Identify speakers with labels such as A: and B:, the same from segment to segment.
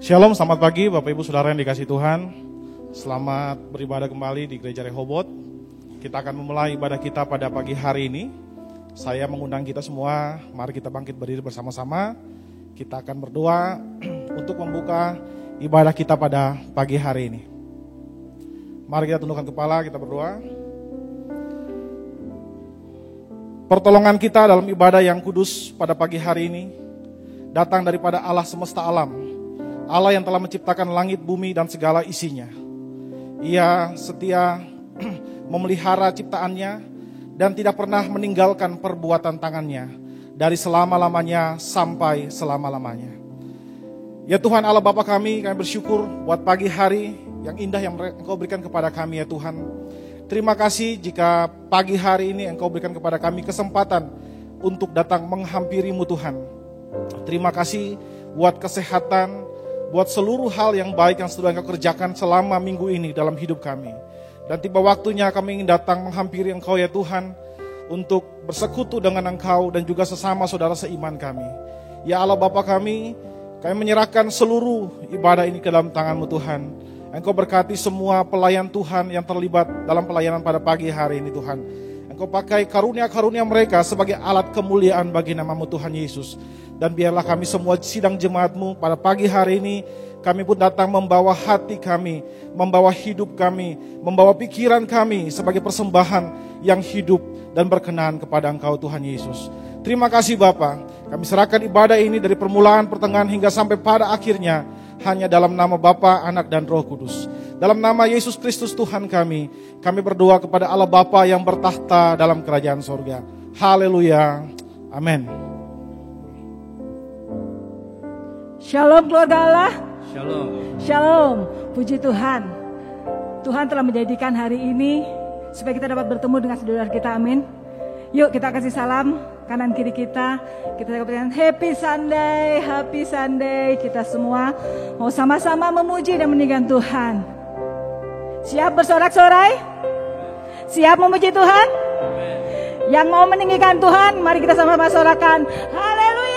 A: Shalom, selamat pagi Bapak Ibu Saudara yang dikasihi Tuhan. Selamat beribadah kembali di Gereja Rehoboth. Kita akan memulai ibadah kita pada pagi hari ini. Saya mengundang kita semua, mari kita bangkit berdiri bersama-sama. Kita akan berdoa untuk membuka ibadah kita pada pagi hari ini. Mari kita tundukkan kepala, kita berdoa. Pertolongan kita dalam ibadah yang kudus pada pagi hari ini datang daripada Allah semesta alam. Allah yang telah menciptakan langit, bumi, dan segala isinya. Ia setia memelihara ciptaannya dan tidak pernah meninggalkan perbuatan tangannya dari selama-lamanya sampai selama-lamanya. Ya Tuhan Allah Bapa kami bersyukur buat pagi hari yang indah yang Engkau berikan kepada kami ya Tuhan. Terima kasih jika pagi hari ini Engkau berikan kepada kami kesempatan untuk datang menghampiri-Mu Tuhan. Terima kasih buat kesehatan, buat seluruh hal yang baik yang sudah Engkau kerjakan selama minggu ini dalam hidup kami. Dan tiba waktunya kami ingin datang menghampiri Engkau ya Tuhan, untuk bersekutu dengan Engkau dan juga sesama saudara seiman kami. Ya Allah Bapa kami menyerahkan seluruh ibadah ini ke dalam tangan-Mu Tuhan. Engkau berkati semua pelayan Tuhan yang terlibat dalam pelayanan pada pagi hari ini Tuhan. Engkau pakai karunia-karunia mereka sebagai alat kemuliaan bagi nama-Mu Tuhan Yesus. Dan biarlah kami semua sidang jemaat-Mu pada pagi hari ini, kami pun datang membawa hati kami, membawa hidup kami, membawa pikiran kami sebagai persembahan yang hidup dan berkenan kepada Engkau Tuhan Yesus. Terima kasih Bapa, kami serahkan ibadah ini dari permulaan, pertengahan hingga sampai pada akhirnya, hanya dalam nama Bapa, Anak, dan Roh Kudus. Dalam nama Yesus Kristus Tuhan kami berdoa kepada Allah Bapa yang bertahta dalam kerajaan sorga. Haleluya, amin.
B: Shalom keluarga Allah.
C: Shalom.
B: Shalom. Puji Tuhan. Tuhan telah menjadikan hari ini supaya kita dapat bertemu dengan saudara kita. Amin. Yuk kita kasih salam kanan kiri kita. Kita katakan Happy Sunday, Happy Sunday. Kita semua mau sama-sama memuji dan meninggikan Tuhan. Siap bersorak-sorai? Siap memuji Tuhan?
C: Amen.
B: Yang mau meninggikan Tuhan, mari kita sama-sama sorakan. Haleluya.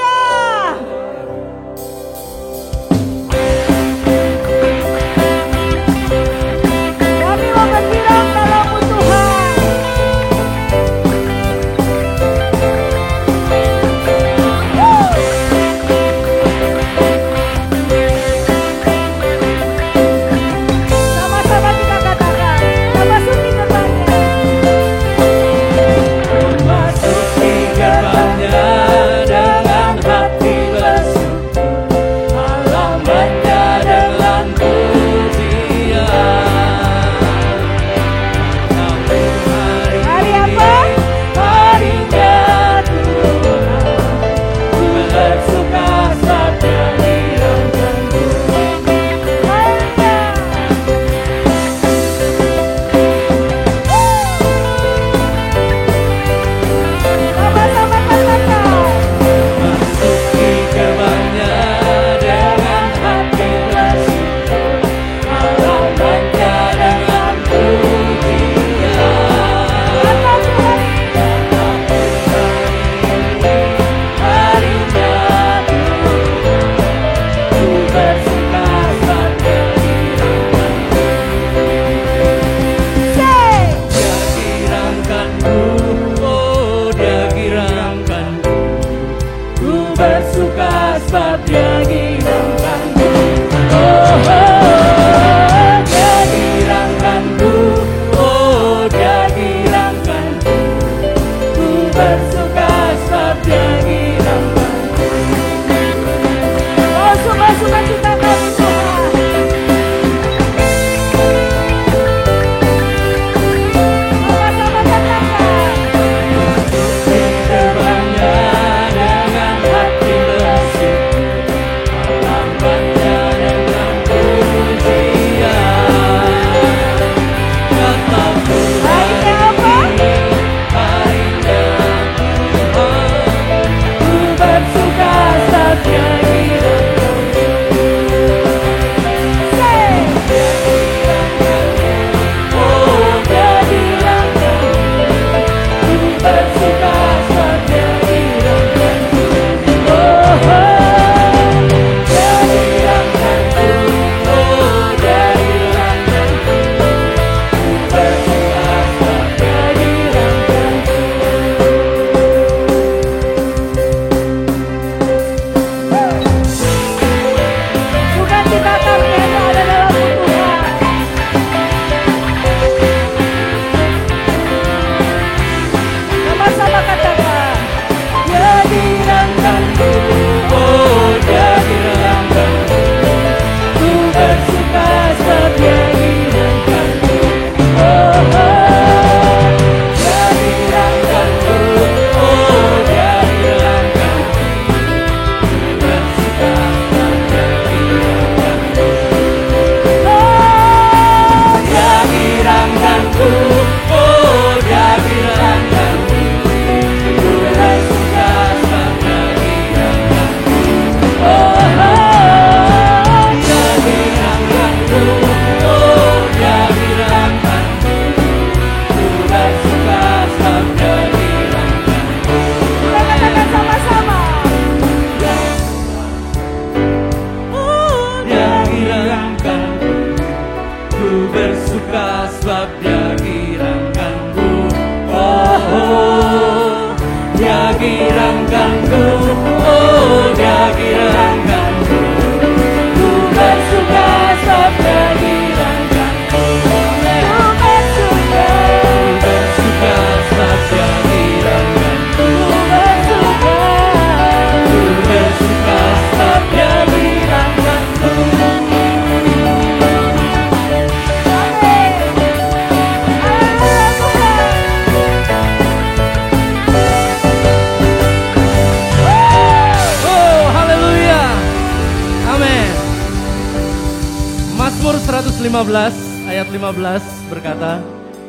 C: Mazmur 115 ayat 15 berkata,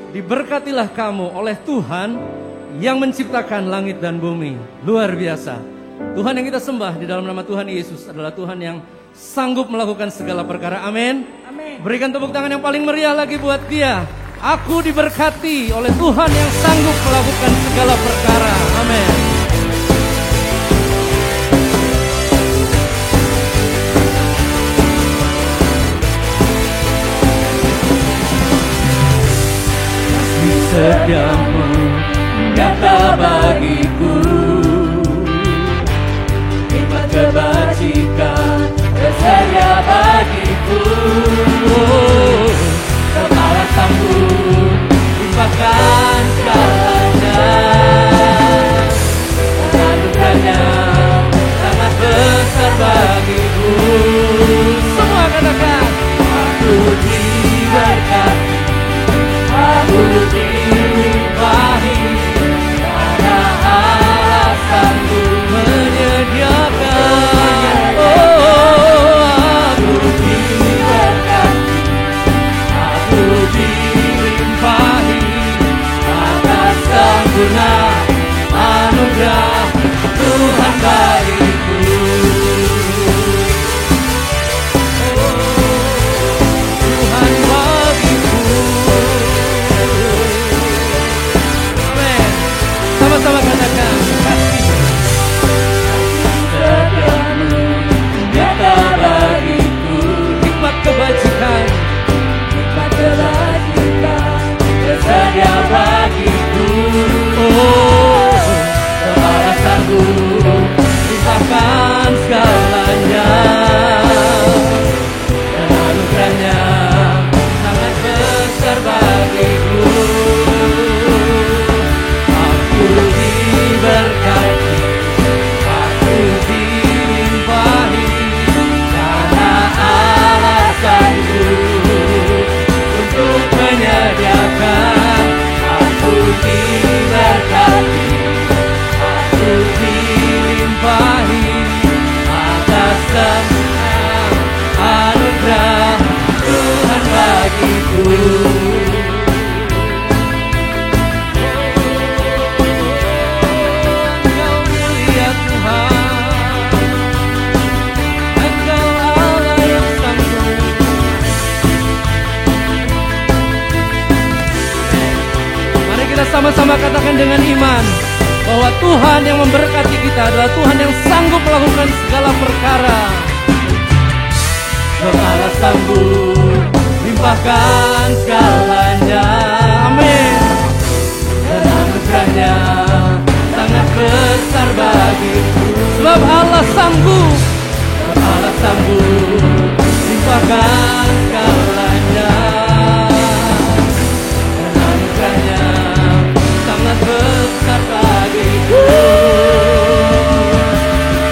C: diberkatilah kamu oleh Tuhan yang menciptakan langit dan bumi. Luar biasa. Tuhan yang kita sembah di dalam nama Tuhan Yesus adalah Tuhan yang sanggup melakukan segala perkara. Amin.
B: Amin.
C: Berikan tepuk tangan yang paling meriah lagi buat dia. Aku diberkati oleh Tuhan yang sanggup melakukan segala perkara. Amin. Setiamu nyata bagiku, nikmat kebajikan tersedia bagiku. Kepala sambut limpahkan segalanya, anugerahnya sangat besar bagiku. Semua katakan, aku diberkati, aku dilimpahi, karena Allah sanggup menyediakan. Aku diberkati, aku dilimpahi, atas sempurna anugerah Tuhan bagiku. Tuhan bagiku. Amin. Sama-sama katakan, kasih setiamu nyata bagiku, nikmat kebajikan, nikmat kebajikan tersedia bagiku. Kepala sanggup limpahkan segalanya, dan anugerahnya sangat besar bagiku. Aku diberkati, aku dilimpahi, karena Allah sanggup untuk menyediakan. Aku diberkati, aku dilimpahi, atas semua anugerah Tuhan bagiku. Engkau mulia Tuhan, Engkau Allah yang sanggup. Mari kita sama-sama katakan dengan iman bahwa Tuhan yang memberkati kita adalah Tuhan yang sanggup melakukan segala perkara. Allah sanggup limpahkan segalanya. Amin. Dan anugerahnya sangat besar bagiku. Sebab Allah sanggup, Allah sanggup limpahkan segalanya. Dan anugerahnya sangat besar bagiku.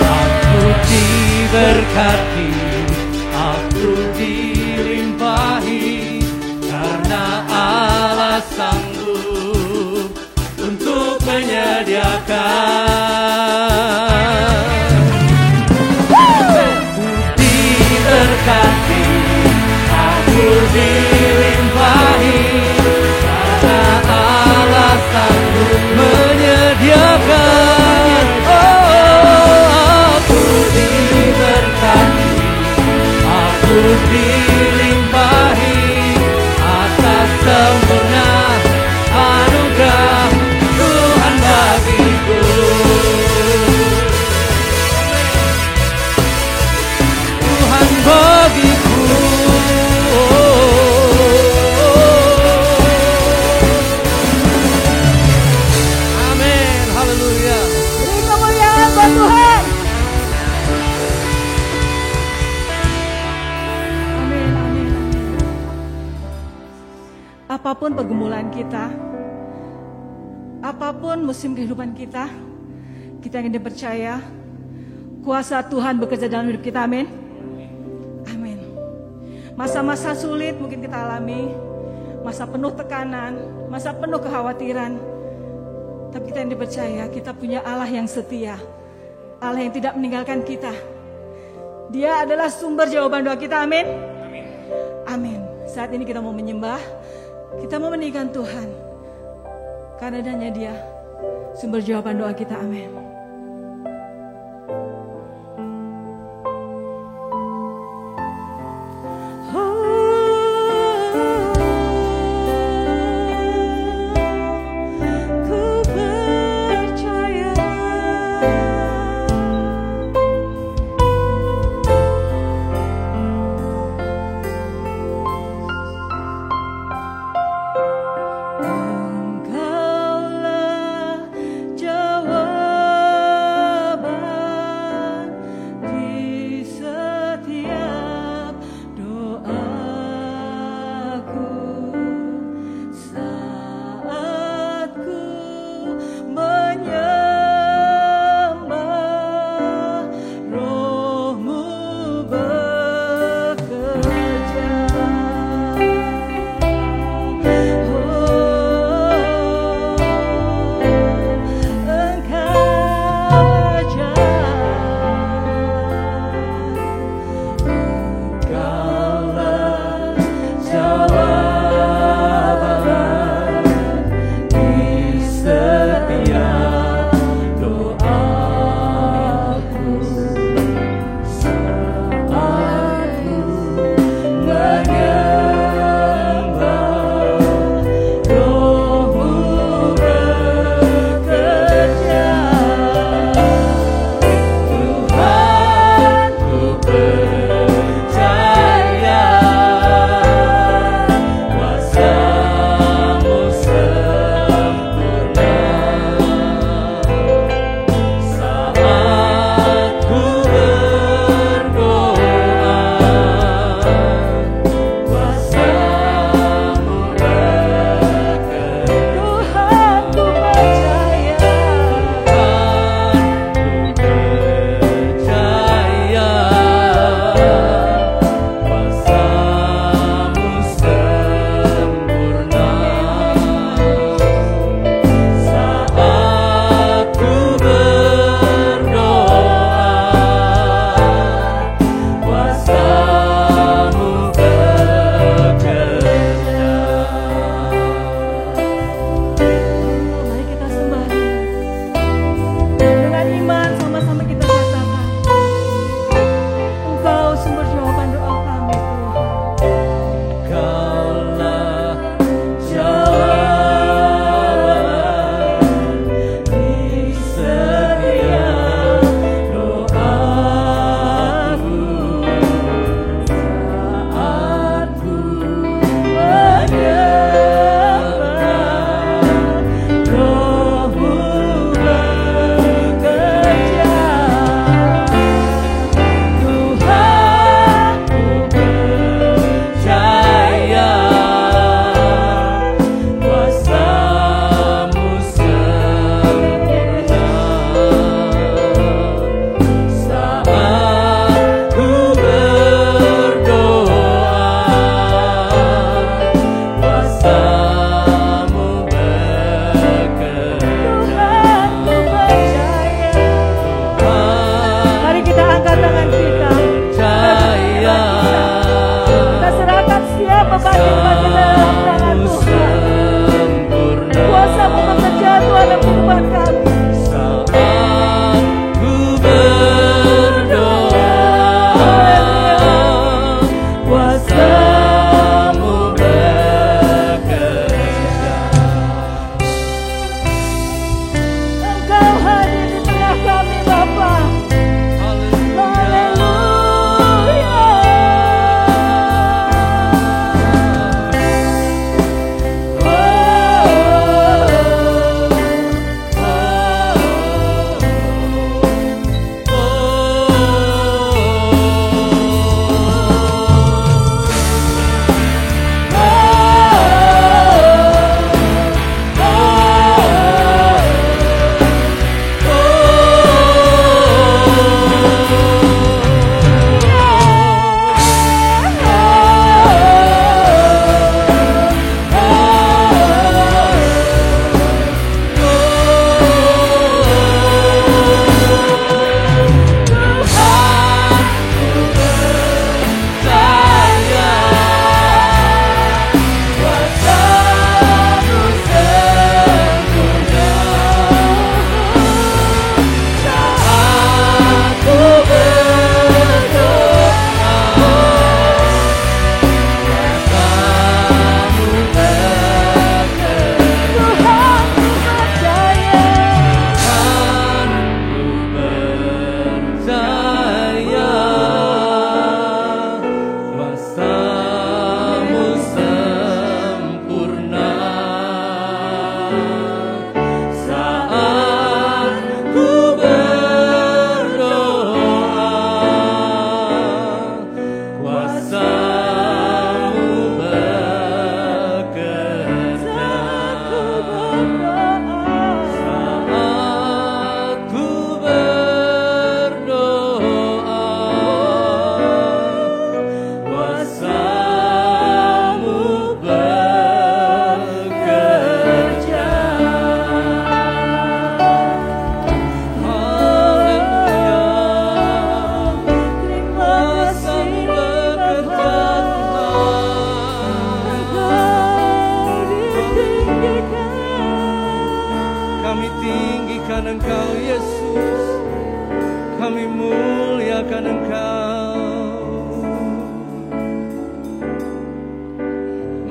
C: Aku diberkati, aku dilimpahi, karena Allah sanggup untuk menyediakan. Aku diberkati, aku dilimpahi, karena Allah sanggup menyediakan. Aku diberkati, aku dilimpahi, atas sempurna anugerah Tuhan bagiku. Tuhan bagiku. Amin. Haleluya.
B: Beri kemuliaan buat Tuhan. Amin, amin, amin. Apapun pergumulan kita, apapun musim kehidupan kita ingin dipercaya kuasa Tuhan bekerja dalam hidup kita. Amin. Amin. Masa-masa sulit mungkin kita alami, masa penuh tekanan, masa penuh kekhawatiran. Tapi kita yang dipercaya, kita punya Allah yang setia, Allah yang tidak meninggalkan kita. Dia adalah sumber jawaban doa kita. Amin. Amin. Saat ini kita mau menyembah, kita mau meninggikan Tuhan. Karena hanya Dia sumber jawaban doa kita. Amin.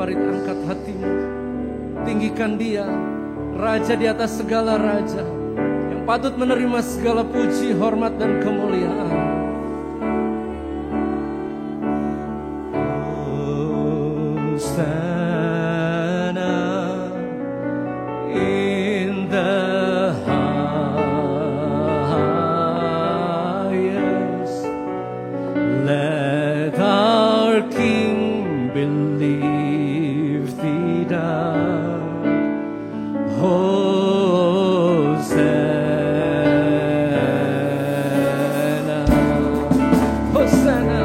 C: Parit, angkat hatimu. Tinggikan Dia, Raja di atas segala raja, yang patut menerima segala puji, hormat, dan kemuliaan. Hosanna in the highest. Let our King be lifted up. Hosanna, Hosanna.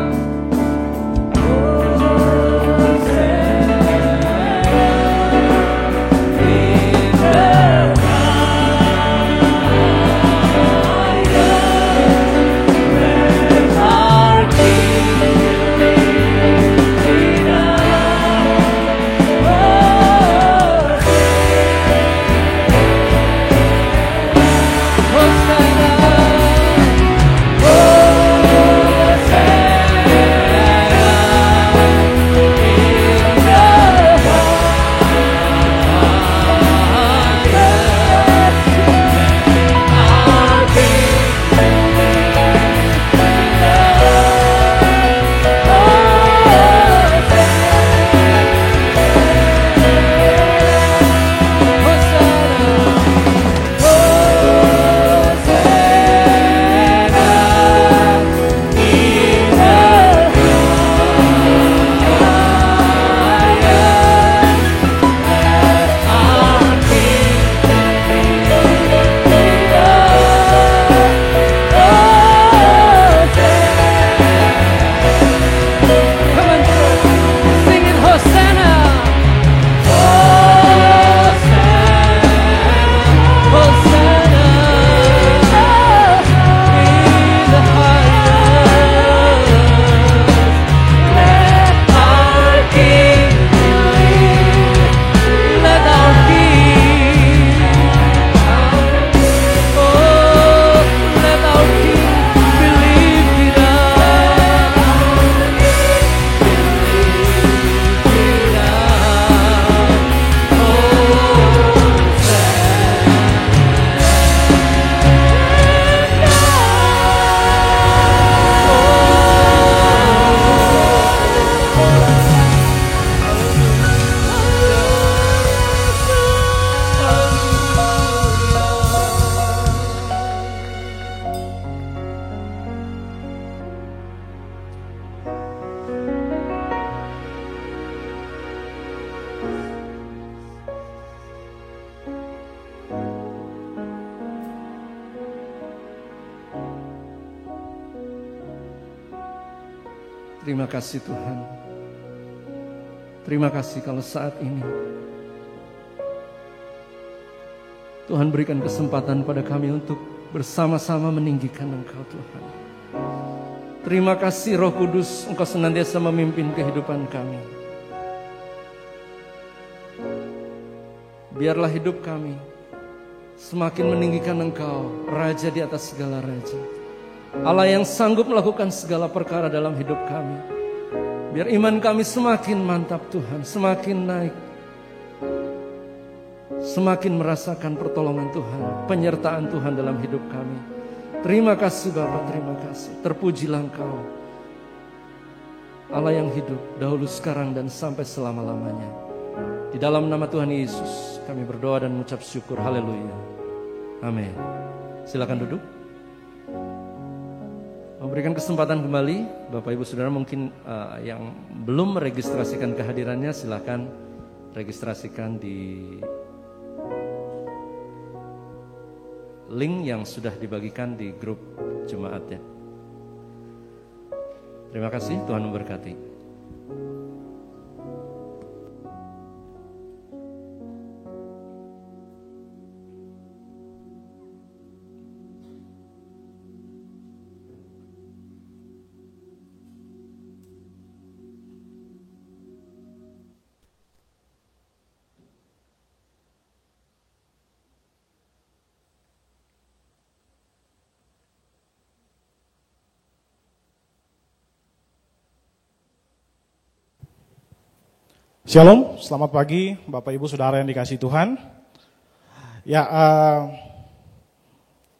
C: Terima kasih Tuhan. Terima kasih kalau saat ini Tuhan berikan kesempatan pada kami untuk bersama-sama meninggikan Engkau Tuhan. Terima kasih Roh Kudus, Engkau senantiasa memimpin kehidupan kami. Biarlah hidup kami semakin meninggikan Engkau, Raja di atas segala raja. Allah yang sanggup melakukan segala perkara dalam hidup kami. Biar iman kami semakin mantap Tuhan, semakin naik. Semakin merasakan pertolongan Tuhan, penyertaan Tuhan dalam hidup kami. Terima kasih Bapa, terima kasih. Terpujilah Engkau, Allah yang hidup dahulu, sekarang, dan sampai selama-lamanya. Di dalam nama Tuhan Yesus kami berdoa dan mengucap syukur. Haleluya. Amin. Silakan duduk. Memberikan kesempatan kembali, Bapak Ibu Saudara mungkin yang belum meregistrasikan kehadirannya, silakan registrasikan di link yang sudah dibagikan di grup jemaat ya. Terima kasih, Tuhan memberkati.
A: Shalom, selamat pagi Bapak Ibu Saudara yang dikasihi Tuhan. Ya,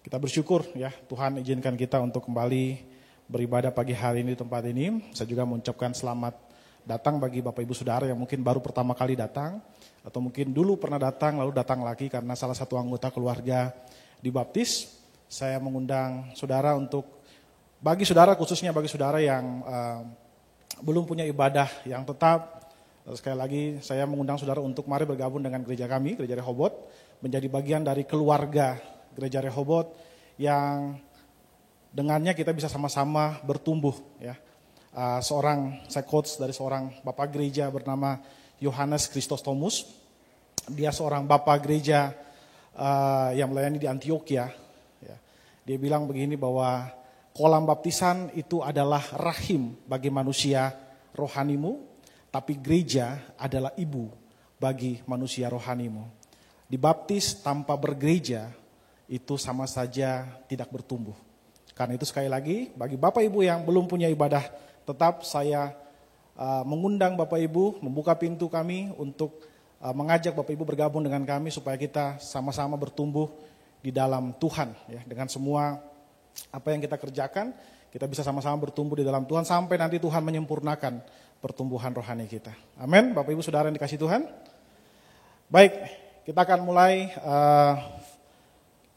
A: kita bersyukur ya Tuhan izinkan kita untuk kembali beribadah pagi hari ini di tempat ini. Saya juga mengucapkan selamat datang bagi Bapak Ibu Saudara yang mungkin baru pertama kali datang atau mungkin dulu pernah datang lalu datang lagi karena salah satu anggota keluarga dibaptis. Saya mengundang saudara untuk bagi saudara khususnya bagi saudara yang belum punya ibadah yang tetap. Sekali lagi saya mengundang saudara untuk mari bergabung dengan gereja kami, Gereja Rehoboth, menjadi bagian dari keluarga Gereja Rehoboth yang dengannya kita bisa sama-sama bertumbuh. Ya. Saya quotes dari seorang bapak gereja bernama Yohanes Chrysostomus. Dia seorang bapak gereja yang melayani di Antioquia. Ya. Dia bilang begini bahwa kolam baptisan itu adalah rahim bagi manusia rohanimu. Tapi gereja adalah ibu bagi manusia rohanimu. Dibaptis tanpa bergereja itu sama saja tidak bertumbuh. Karena itu sekali lagi bagi Bapak Ibu yang belum punya ibadah tetap saya mengundang Bapak Ibu membuka pintu kami untuk mengajak Bapak Ibu bergabung dengan kami supaya kita sama-sama bertumbuh di dalam Tuhan. Ya, dengan semua apa yang kita kerjakan kita bisa sama-sama bertumbuh di dalam Tuhan sampai nanti Tuhan menyempurnakan pertumbuhan rohani kita. Amin, Bapak Ibu Saudara yang dikasihi Tuhan. Baik, kita akan mulai,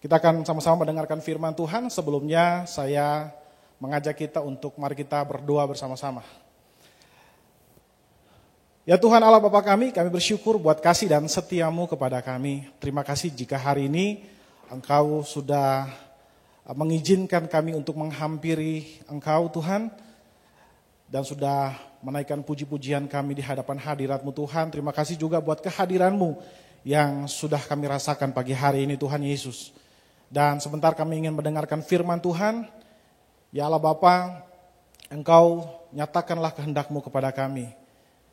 A: kita akan sama-sama mendengarkan firman Tuhan. Sebelumnya saya mengajak kita untuk mari kita berdoa bersama-sama. Ya Tuhan Allah Bapa kami bersyukur buat kasih dan setiamu kepada kami. Terima kasih jika hari ini Engkau sudah mengizinkan kami untuk menghampiri Engkau Tuhan. Dan sudah menaikkan puji-pujian kami di hadapan hadirat-Mu Tuhan. Terima kasih juga buat kehadiran-Mu yang sudah kami rasakan pagi hari ini Tuhan Yesus. Dan sebentar kami ingin mendengarkan firman Tuhan. Ya Allah Bapa, Engkau nyatakanlah kehendak-Mu kepada kami.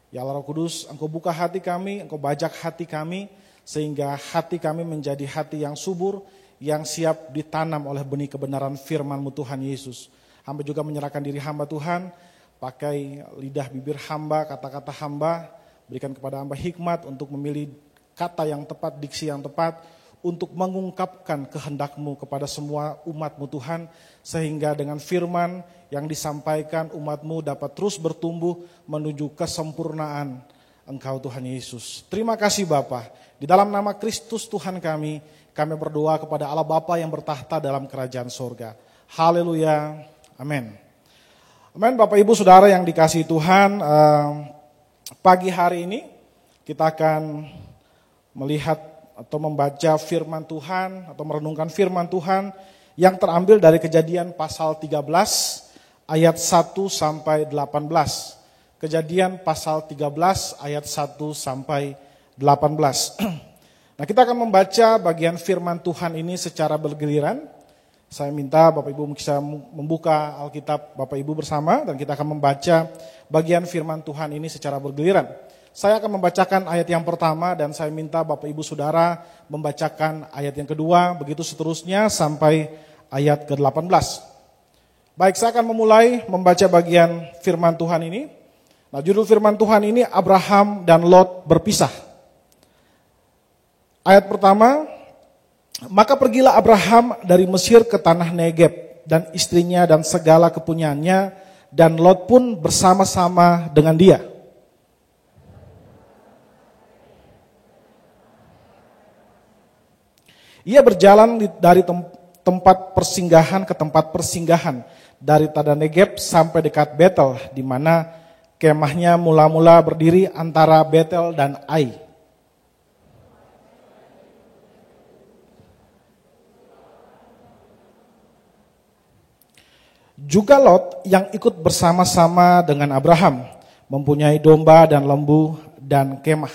A: Ya Allah Roh Kudus, Engkau buka hati kami, Engkau bajak hati kami, sehingga hati kami menjadi hati yang subur, yang siap ditanam oleh benih kebenaran firman-Mu Tuhan Yesus. Hamba juga menyerahkan diri hamba Tuhan, pakai lidah bibir hamba, kata-kata hamba, berikan kepada hamba hikmat untuk memilih kata yang tepat, diksi yang tepat, untuk mengungkapkan kehendak-Mu kepada semua umat-Mu Tuhan, sehingga dengan firman yang disampaikan umat-Mu dapat terus bertumbuh menuju kesempurnaan Engkau Tuhan Yesus. Terima kasih Bapa. Di dalam nama Kristus Tuhan kami berdoa kepada Allah Bapa yang bertahta dalam kerajaan sorga. Haleluya, amin. Amin, Bapak Ibu Saudara yang dikasihi Tuhan, pagi hari ini kita akan melihat atau membaca firman Tuhan atau merenungkan firman Tuhan yang terambil dari Kejadian pasal 13 ayat 1 sampai 18. Kejadian pasal 13 ayat 1 sampai 18. Nah, kita akan membaca bagian firman Tuhan ini secara bergiliran. Saya minta Bapak Ibu bisa membuka Alkitab Bapak Ibu bersama dan kita akan membaca bagian firman Tuhan ini secara bergiliran. Saya akan membacakan ayat yang pertama dan saya minta Bapak Ibu Saudara membacakan ayat yang kedua, begitu seterusnya sampai ayat ke-18. Baik, saya akan memulai membaca bagian firman Tuhan ini. Nah, judul firman Tuhan ini Abraham dan Lot berpisah. Ayat pertama, maka pergilah Abraham dari Mesir ke tanah Negeb dan istrinya dan segala kepunyaannya dan Lot pun bersama-sama dengan dia. Ia berjalan dari tempat persinggahan ke tempat persinggahan dari tanah Negeb sampai dekat Betel di mana kemahnya mula-mula berdiri antara Betel dan Ai. Juga Lot yang ikut bersama-sama dengan Abraham mempunyai domba dan lembu dan kemah.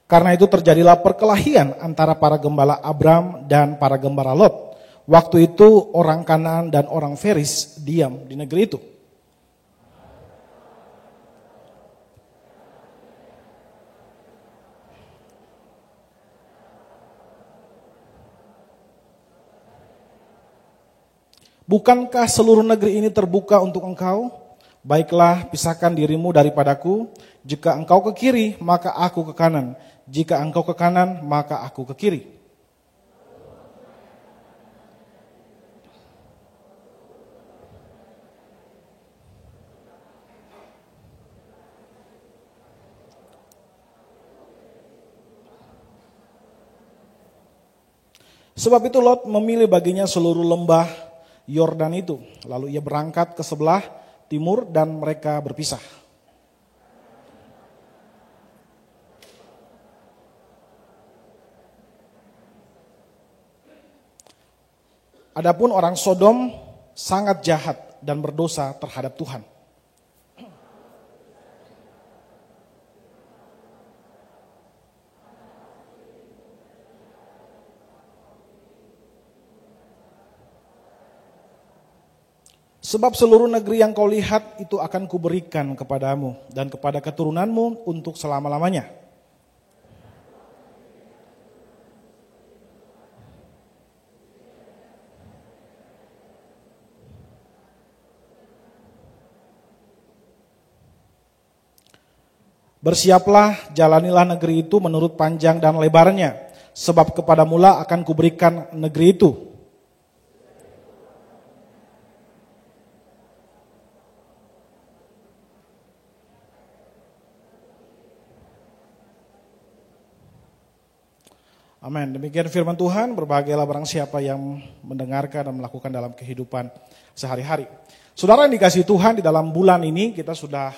A: Karena itu terjadilah perkelahian antara para gembala Abram dan para gembala Lot. Waktu itu orang Kanaan dan orang Feris diam di negeri itu. Bukankah seluruh negeri ini terbuka untuk engkau? Baiklah, pisahkan dirimu daripadaku. Jika engkau ke kiri, maka aku ke kanan. Jika engkau ke kanan, maka aku ke kiri. Sebab itu Lot memilih baginya seluruh lembah Yordan itu. Lalu ia berangkat ke sebelah timur dan mereka berpisah. Adapun orang Sodom sangat jahat dan berdosa terhadap Tuhan. Sebab seluruh negeri yang kau lihat itu akan kuberikan kepadamu dan kepada keturunanmu untuk selama-lamanya. Bersiaplah, jalanilah negeri itu menurut panjang dan lebarnya, sebab kepada mula akan kuberikan negeri itu. Amin. Demikian firman Tuhan, berbahagialah barang siapa yang mendengarkan dan melakukan dalam kehidupan sehari-hari. Saudara yang dikasihi Tuhan, di dalam bulan ini kita sudah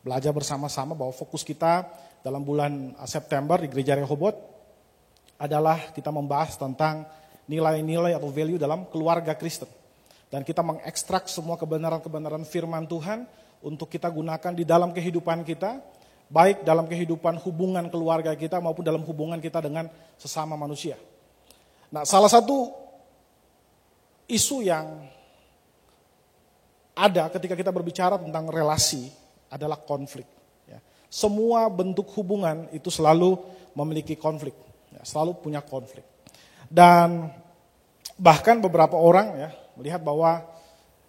A: belajar bersama-sama bahwa fokus kita dalam bulan September di Gereja Rehoboth adalah kita membahas tentang nilai-nilai atau value dalam keluarga Kristen. Dan kita mengekstrak semua kebenaran-kebenaran firman Tuhan untuk kita gunakan di dalam kehidupan kita, baik dalam kehidupan hubungan keluarga kita maupun dalam hubungan kita dengan sesama manusia. Nah, salah satu isu yang ada ketika kita berbicara tentang relasi adalah konflik. Ya. Semua bentuk hubungan itu selalu memiliki konflik, ya, selalu punya konflik. Dan bahkan beberapa orang ya melihat bahwa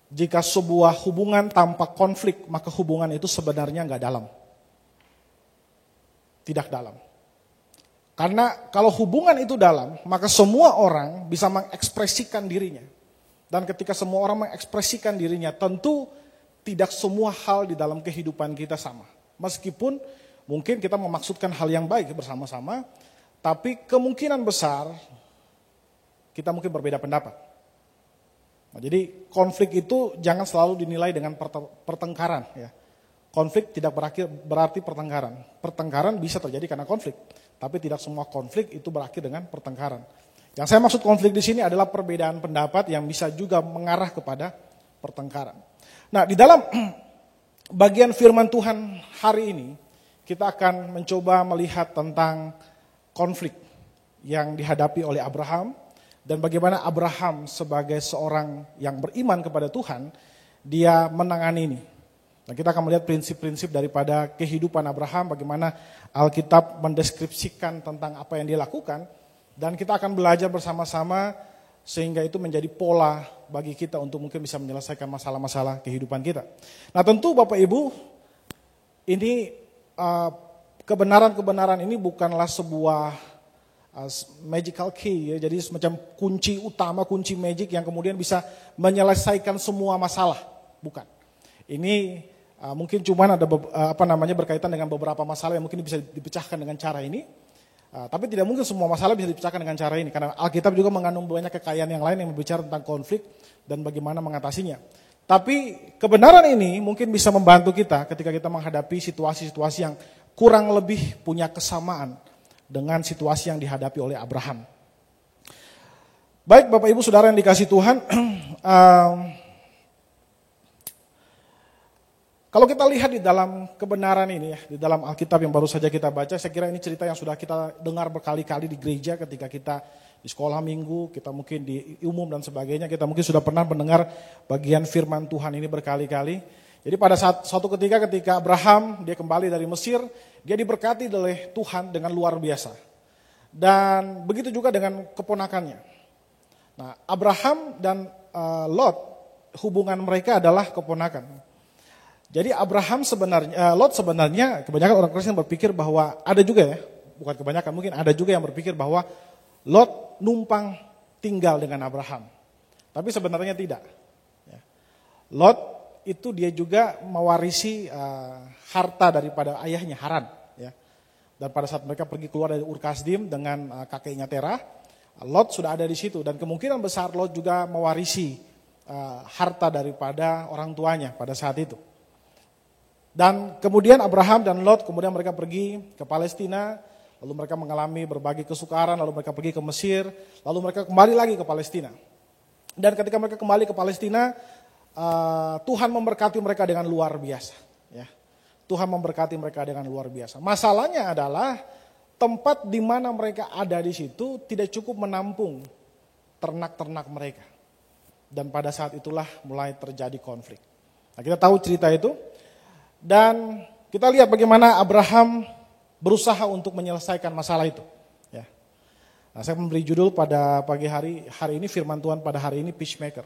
A: jika sebuah hubungan tanpa konflik, maka hubungan itu sebenarnya nggak dalam. Tidak dalam. Karena kalau hubungan itu dalam, maka semua orang bisa mengekspresikan dirinya. Dan ketika semua orang mengekspresikan dirinya, tentu tidak semua hal di dalam kehidupan kita sama. Meskipun mungkin kita memaksudkan hal yang baik bersama-sama, tapi kemungkinan besar kita mungkin berbeda pendapat. Nah, jadi konflik itu jangan selalu dinilai dengan pertengkaran. Ya. Konflik tidak berarti pertengkaran. Pertengkaran bisa terjadi karena konflik, tapi tidak semua konflik itu berakhir dengan pertengkaran. Yang saya maksud konflik di sini adalah perbedaan pendapat yang bisa juga mengarah kepada pertengkaran. Nah, di dalam bagian firman Tuhan hari ini, kita akan mencoba melihat tentang konflik yang dihadapi oleh Abraham dan bagaimana Abraham sebagai seorang yang beriman kepada Tuhan, dia menangani ini. Dan kita akan melihat prinsip-prinsip daripada kehidupan Abraham, bagaimana Alkitab mendeskripsikan tentang apa yang dia lakukan, dan kita akan belajar bersama-sama sehingga itu menjadi pola bagi kita untuk mungkin bisa menyelesaikan masalah-masalah kehidupan kita. Nah, tentu Bapak Ibu, ini kebenaran-kebenaran ini bukanlah sebuah magical key, ya, jadi semacam kunci utama, kunci magic yang kemudian bisa menyelesaikan semua masalah, bukan. Ini mungkin cuma ada berkaitan dengan beberapa masalah yang mungkin bisa dipecahkan dengan cara ini. Tapi tidak mungkin semua masalah bisa dipecahkan dengan cara ini. Karena Alkitab juga mengandung banyak kekayaan yang lain yang berbicara tentang konflik dan bagaimana mengatasinya. Tapi kebenaran ini mungkin bisa membantu kita ketika kita menghadapi situasi-situasi yang kurang lebih punya kesamaan dengan situasi yang dihadapi oleh Abraham. Baik Bapak Ibu Saudara yang dikasihi Tuhan, kalau kita lihat di dalam kebenaran ini ya, di dalam Alkitab yang baru saja kita baca, saya kira ini cerita yang sudah kita dengar berkali-kali di gereja ketika kita di sekolah minggu, kita mungkin di umum dan sebagainya, kita mungkin sudah pernah mendengar bagian firman Tuhan ini berkali-kali. Jadi pada suatu ketika Abraham, dia kembali dari Mesir, dia diberkati oleh Tuhan dengan luar biasa. Dan begitu juga dengan keponakannya. Nah, Abraham dan Lot, hubungan mereka adalah keponakan. Jadi Lot sebenarnya kebanyakan orang Kristen berpikir bahwa ada juga ya, bukan kebanyakan, mungkin ada juga yang berpikir bahwa Lot numpang tinggal dengan Abraham. Tapi sebenarnya tidak. Lot itu dia juga mewarisi harta daripada ayahnya Haran. Ya. Dan pada saat mereka pergi keluar dari Ur Kasdim dengan kakeknya Terah, Lot sudah ada di situ. Dan kemungkinan besar Lot juga mewarisi harta daripada orang tuanya pada saat itu. Dan kemudian Abraham dan Lot kemudian mereka pergi ke Palestina, lalu mereka mengalami berbagai kesukaran, lalu mereka pergi ke Mesir, lalu mereka kembali lagi ke Palestina. Dan ketika mereka kembali ke Palestina, Tuhan memberkati mereka dengan luar biasa. Ya. Tuhan memberkati mereka dengan luar biasa. Masalahnya adalah tempat di mana mereka ada di situ tidak cukup menampung ternak-ternak mereka. Dan pada saat itulah mulai terjadi konflik. Nah, kita tahu cerita itu. Dan kita lihat bagaimana Abraham berusaha untuk menyelesaikan masalah itu. Ya. Nah, saya memberi judul pada pagi hari ini, firman Tuhan pada hari ini, Peacemaker.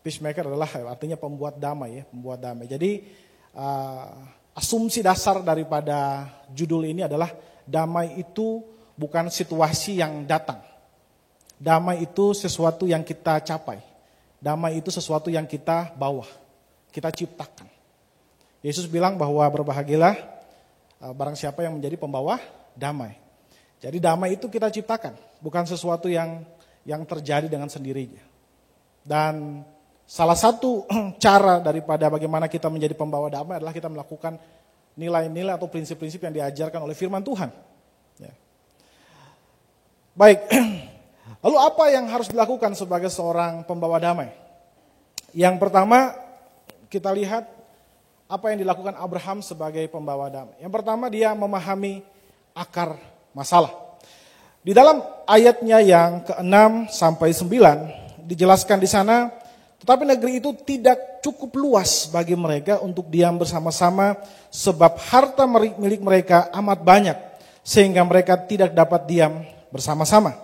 A: Peacemaker adalah artinya pembuat damai ya, pembuat damai. Jadi asumsi dasar daripada judul ini adalah damai itu bukan situasi yang datang. Damai itu sesuatu yang kita capai. Damai itu sesuatu yang kita bawa, kita ciptakan. Yesus bilang bahwa berbahagialah barang siapa yang menjadi pembawa damai. Jadi damai itu kita ciptakan, bukan sesuatu yang terjadi dengan sendirinya. Dan salah satu cara daripada bagaimana kita menjadi pembawa damai adalah kita melakukan nilai-nilai atau prinsip-prinsip yang diajarkan oleh firman Tuhan. Ya. Baik, lalu apa yang harus dilakukan sebagai seorang pembawa damai? Yang pertama, kita lihat apa yang dilakukan Abraham sebagai pembawa damai. Yang pertama, dia memahami akar masalah. Di dalam ayatnya yang ke-6 sampai 9, dijelaskan di sana, tetapi negeri itu tidak cukup luas bagi mereka untuk diam bersama-sama sebab harta milik mereka amat banyak sehingga mereka tidak dapat diam bersama-sama.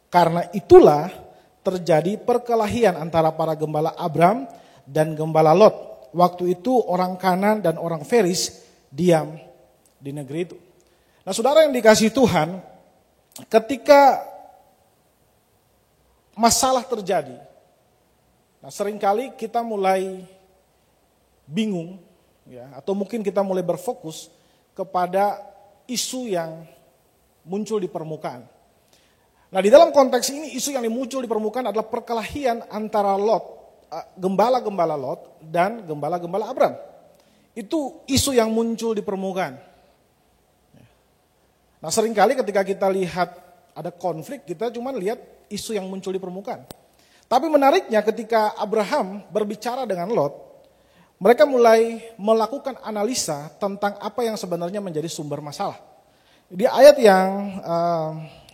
A: Karena itulah terjadi perkelahian antara para gembala Abram dan gembala Lot. Waktu itu orang Kanan dan orang Feris diam di negeri itu. Nah, saudara yang dikasihi Tuhan, ketika masalah terjadi, nah, seringkali kita mulai bingung, ya, atau mungkin kita mulai berfokus kepada isu yang muncul di permukaan. Nah, di dalam konteks ini isu yang muncul di permukaan adalah perkelahian antara gembala-gembala Lot dan gembala-gembala Abram. Itu isu yang muncul di permukaan. Nah, seringkali ketika kita lihat ada konflik, kita cuma lihat isu yang muncul di permukaan. Tapi menariknya ketika Abraham berbicara dengan Lot, mereka mulai melakukan analisa tentang apa yang sebenarnya menjadi sumber masalah. Di ayat yang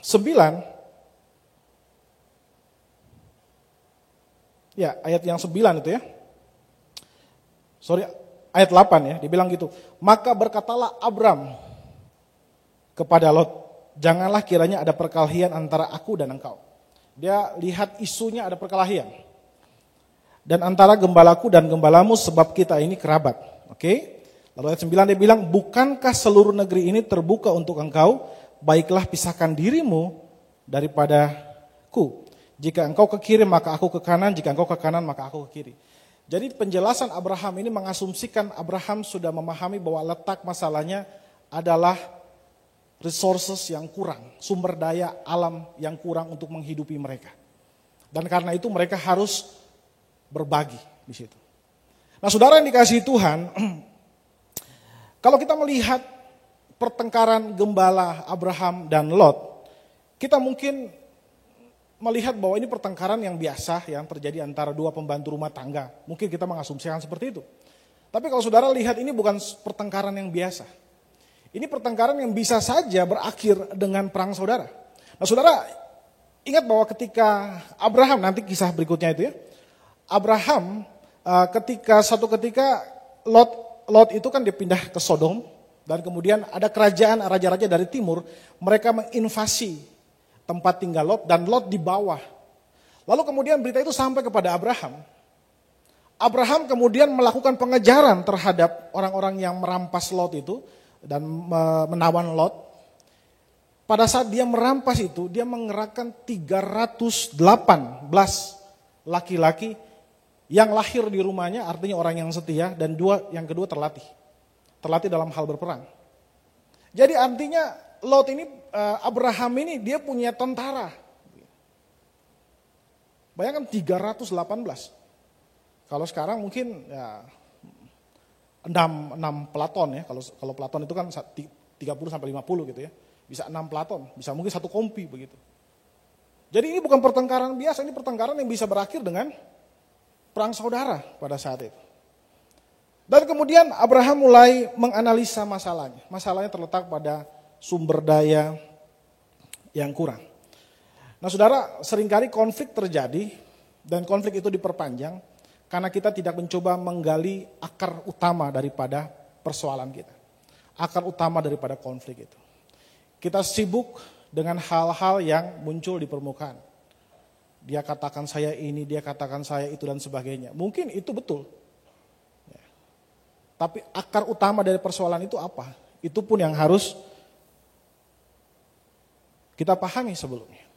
A: 9, ya ayat yang 9 itu ya, ayat 8 ya, dibilang gitu. Maka berkatalah Abram kepada Lot, janganlah kiranya ada perkelahian antara aku dan engkau. Dia lihat isunya ada perkelahian. Dan antara gembalaku dan gembalamu sebab kita ini kerabat. Oke? Lalu ayat 9 dia bilang, bukankah seluruh negeri ini terbuka untuk engkau? Baiklah pisahkan dirimu daripadaku. Jika engkau ke kiri maka aku ke kanan, jika engkau ke kanan maka aku ke kiri. Jadi penjelasan Abraham ini mengasumsikan Abraham sudah memahami bahwa letak masalahnya adalah resources yang kurang, sumber daya alam yang kurang untuk menghidupi mereka. Dan karena itu mereka harus berbagi di situ. Nah, saudara yang dikasihi Tuhan, kalau kita melihat pertengkaran gembala Abraham dan Lot, kita mungkin melihat bahwa ini pertengkaran yang biasa yang terjadi antara dua pembantu rumah tangga. Mungkin kita mengasumsikan seperti itu. Tapi kalau saudara lihat ini bukan pertengkaran yang biasa. Ini pertengkaran yang bisa saja berakhir dengan perang saudara. Nah, saudara ingat bahwa ketika Abraham, nanti kisah berikutnya itu ya, Abraham suatu ketika Lot itu kan dia pindah ke Sodom, dan kemudian ada kerajaan raja-raja dari timur, mereka menginvasi tempat tinggal Lot, dan Lot di bawah. Lalu kemudian berita itu sampai kepada Abraham. Abraham kemudian melakukan pengejaran terhadap orang-orang yang merampas Lot itu dan menawan Lot. Pada saat dia merampas itu, dia mengerahkan 318 laki-laki yang lahir di rumahnya, artinya orang yang setia, dan yang kedua terlatih. Terlatih dalam hal berperang. Jadi artinya Lot ini, Abraham ini dia punya tentara. Bayangkan 318. Kalau sekarang mungkin ya 6 pelaton ya. Kalau pelaton itu kan 30 sampai 50 gitu ya. Bisa 6 pelaton, bisa mungkin 1 kompi begitu. Jadi ini bukan pertengkaran biasa, ini pertengkaran yang bisa berakhir dengan perang saudara pada saat itu. Dan kemudian Abraham mulai menganalisa masalahnya. Masalahnya terletak pada sumber daya yang kurang. Nah saudara, seringkali konflik terjadi dan konflik itu diperpanjang karena kita tidak mencoba menggali akar utama daripada persoalan kita. Akar utama daripada konflik itu. Kita sibuk dengan hal-hal yang muncul di permukaan. Dia katakan saya ini, dia katakan saya itu dan sebagainya. Mungkin itu betul. Ya. Tapi akar utama dari persoalan itu apa? Itu pun yang harus kita pahami sebelumnya.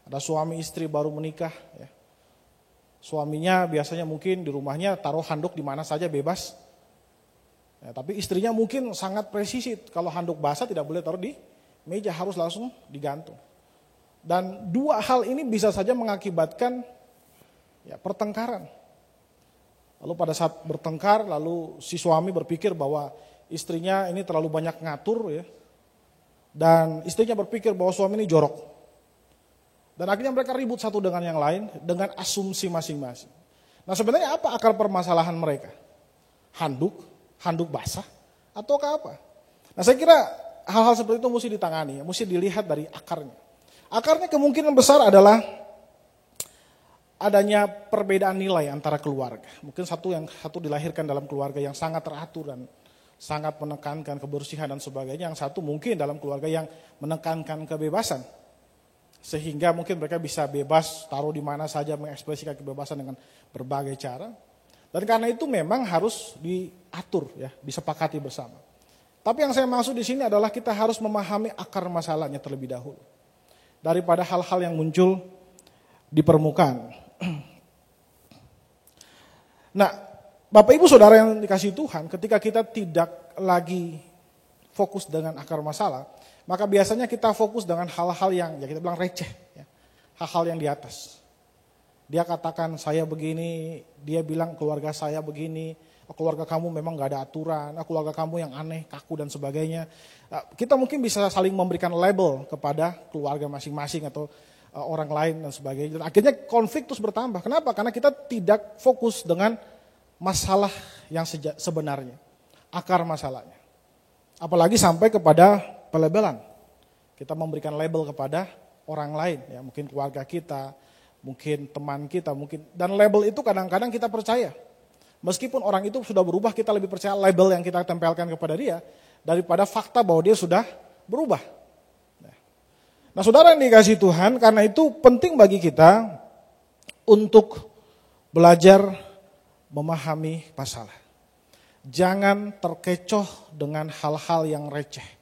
A: Ada suami istri baru menikah. Ya. Suaminya biasanya mungkin di rumahnya taruh handuk di mana saja bebas. Ya, tapi istrinya mungkin sangat presisi. Kalau handuk basah tidak boleh taruh di meja, harus langsung digantung. Dan dua hal ini bisa saja mengakibatkan ya, pertengkaran. Lalu pada saat bertengkar, lalu si suami berpikir bahwa istrinya ini terlalu banyak ngatur ya. Dan istrinya berpikir bahwa suami ini jorok. Dan akhirnya mereka ribut satu dengan yang lain dengan asumsi masing-masing. Nah sebenarnya apa akar permasalahan mereka? Handuk basah, ataukah apa? Nah saya kira hal-hal seperti itu mesti ditangani, mesti dilihat dari akarnya. Akarnya kemungkinan besar adalah adanya perbedaan nilai antara keluarga. Mungkin satu dilahirkan dalam keluarga yang sangat teratur dan sangat menekankan kebersihan dan sebagainya. Yang satu mungkin dalam keluarga yang menekankan kebebasan. Sehingga mungkin mereka bisa bebas taruh di mana saja, mengekspresikan kebebasan dengan berbagai cara. Dan karena itu memang harus diatur, ya, disepakati bersama. Tapi yang saya maksud di sini adalah kita harus memahami akar masalahnya terlebih dahulu. Daripada hal-hal yang muncul di permukaan. Nah, Bapak Ibu Saudara yang dikasihi Tuhan, ketika kita tidak lagi fokus dengan akar masalah, maka biasanya kita fokus dengan hal-hal yang ya kita bilang receh, ya. Hal-hal yang di atas. Dia katakan saya begini, dia bilang keluarga saya begini, keluarga kamu memang gak ada aturan, keluarga kamu yang aneh, kaku dan sebagainya. Kita mungkin bisa saling memberikan label kepada keluarga masing-masing atau orang lain dan sebagainya. Dan akhirnya konflik terus bertambah. Kenapa? Karena kita tidak fokus dengan masalah yang sebenarnya, akar masalahnya. Apalagi sampai kepada pelabelan. Kita memberikan label kepada orang lain, ya mungkin keluarga kita, mungkin teman kita, dan label itu kadang-kadang kita percaya. Meskipun orang itu sudah berubah, kita lebih percaya label yang kita tempelkan kepada dia daripada fakta bahwa dia sudah berubah. Nah, saudara yang dikasihi Tuhan, karena itu penting bagi kita untuk belajar memahami masalah. Jangan terkecoh dengan hal-hal yang receh.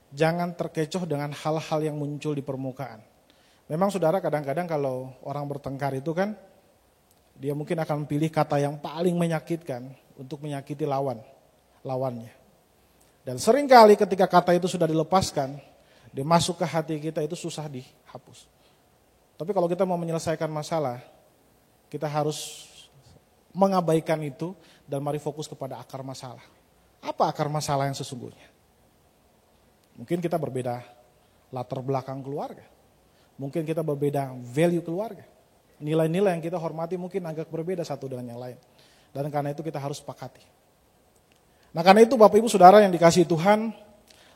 A: Jangan terkecoh dengan hal-hal yang muncul di permukaan. Memang saudara kadang-kadang kalau orang bertengkar itu kan, dia mungkin akan pilih kata yang paling menyakitkan untuk menyakiti lawannya. Dan seringkali ketika kata itu sudah dilepaskan, dia masuk ke hati kita itu susah dihapus. Tapi kalau kita mau menyelesaikan masalah, kita harus mengabaikan itu dan mari fokus kepada akar masalah. Apa akar masalah yang sesungguhnya? Mungkin kita berbeda latar belakang keluarga. Mungkin kita berbeda value keluarga. Nilai-nilai yang kita hormati mungkin agak berbeda satu dengan yang lain. Dan karena itu kita harus sepakati. Nah karena itu Bapak Ibu Saudara yang dikasihi Tuhan,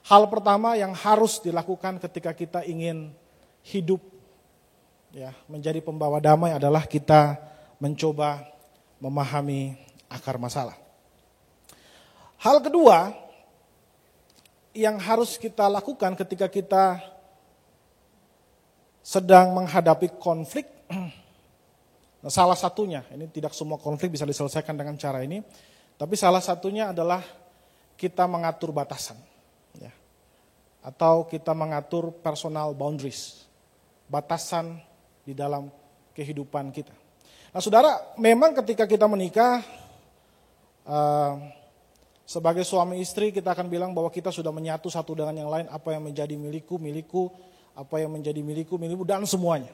A: hal pertama yang harus dilakukan ketika kita ingin hidup ya, menjadi pembawa damai adalah kita mencoba memahami akar masalah. Hal kedua yang harus kita lakukan ketika kita sedang menghadapi konflik Nah, salah satunya, ini tidak semua konflik bisa diselesaikan dengan cara ini, tapi salah satunya adalah kita mengatur batasan. Ya. Atau kita mengatur personal boundaries, batasan di dalam kehidupan kita. Nah saudara, memang ketika kita menikah, sebagai suami istri kita akan bilang bahwa kita sudah menyatu satu dengan yang lain, apa yang menjadi milikku, apa yang menjadi milikku, dan semuanya.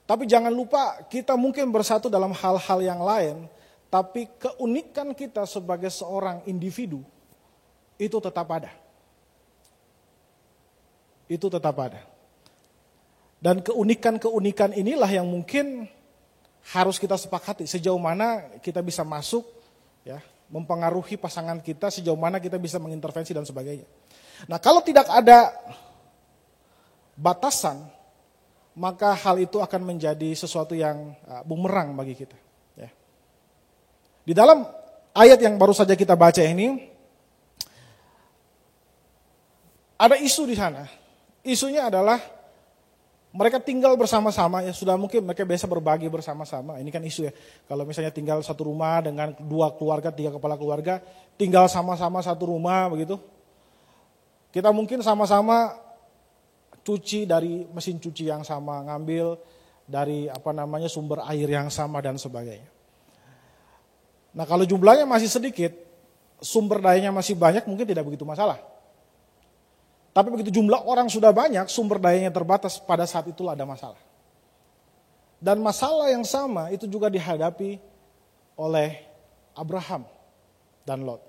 A: Tapi jangan lupa kita mungkin bersatu dalam hal-hal yang lain, tapi keunikan kita sebagai seorang individu itu tetap ada. Itu tetap ada. Dan keunikan-keunikan inilah yang mungkin harus kita sepakati sejauh mana kita bisa masuk, ya, mempengaruhi pasangan kita, sejauh mana kita bisa mengintervensi dan sebagainya. Nah, kalau tidak ada batasan, maka hal itu akan menjadi sesuatu yang bumerang bagi kita. Ya. Di dalam ayat yang baru saja kita baca ini, ada isu di sana. Isunya adalah mereka tinggal bersama-sama, ya sudah mungkin mereka biasa berbagi bersama-sama. Ini kan isu ya, kalau misalnya tinggal satu rumah dengan 2 keluarga, 3 kepala keluarga, tinggal sama-sama satu rumah begitu. Kita mungkin sama-sama cuci dari mesin cuci yang sama, ngambil dari sumber air yang sama dan sebagainya. Nah kalau jumlahnya masih sedikit, sumber dayanya masih banyak, mungkin tidak begitu masalah. Tapi begitu jumlah orang sudah banyak, sumber dayanya terbatas, pada saat itulah ada masalah. Dan masalah yang sama itu juga dihadapi oleh Abraham dan Lot.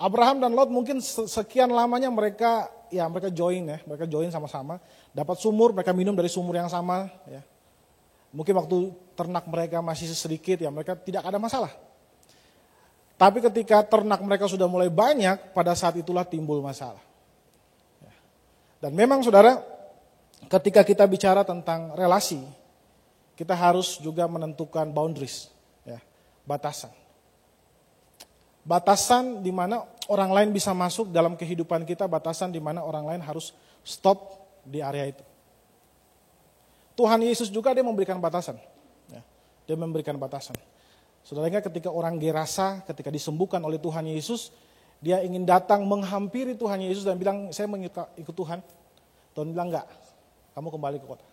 A: Abraham dan Lot mungkin sekian lamanya mereka join sama-sama, dapat sumur, mereka minum dari sumur yang sama, ya. Mungkin waktu ternak mereka masih sedikit, ya mereka tidak ada masalah. Tapi ketika ternak mereka sudah mulai banyak, pada saat itulah timbul masalah. Ya. Dan memang saudara, ketika kita bicara tentang relasi, kita harus juga menentukan boundaries, ya, batasan. Batasan di mana orang lain bisa masuk dalam kehidupan kita, batasan di mana orang lain harus stop di area itu. Tuhan Yesus juga dia memberikan batasan. Ya, dia memberikan batasan. Saudara ingat ketika orang Gerasa, ketika disembuhkan oleh Tuhan Yesus, dia ingin datang menghampiri Tuhan Yesus dan bilang, saya mau ikut Tuhan. Tuhan bilang, enggak, kamu kembali ke kota.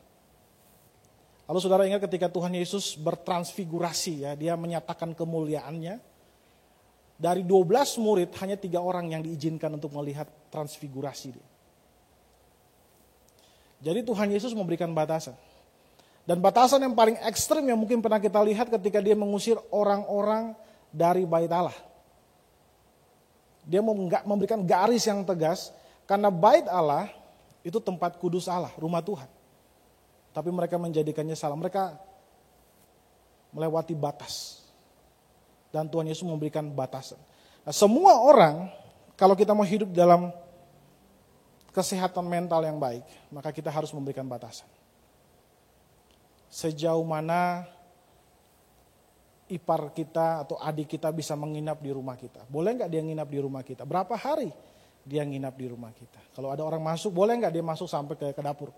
A: Lalu saudara ingat ketika Tuhan Yesus bertransfigurasi, ya, dia menyatakan kemuliaannya. Dari 12 murid, hanya 3 orang yang diizinkan untuk melihat transfigurasi dia. Jadi Tuhan Yesus memberikan batasan. Dan batasan yang paling ekstrim yang mungkin pernah kita lihat ketika dia mengusir orang-orang dari Bait Allah. Dia memberikan garis yang tegas, karena Bait Allah itu tempat kudus Allah, rumah Tuhan. Tapi mereka menjadikannya salah, mereka melewati batas. Dan Tuhan Yesus memberikan batasan. Nah, semua orang, kalau kita mau hidup dalam kesehatan mental yang baik, maka kita harus memberikan batasan. Sejauh mana ipar kita atau adik kita bisa menginap di rumah kita. Boleh nggak dia nginap di rumah kita? Berapa hari dia nginap di rumah kita? Kalau ada orang masuk, boleh nggak dia masuk sampai ke dapur?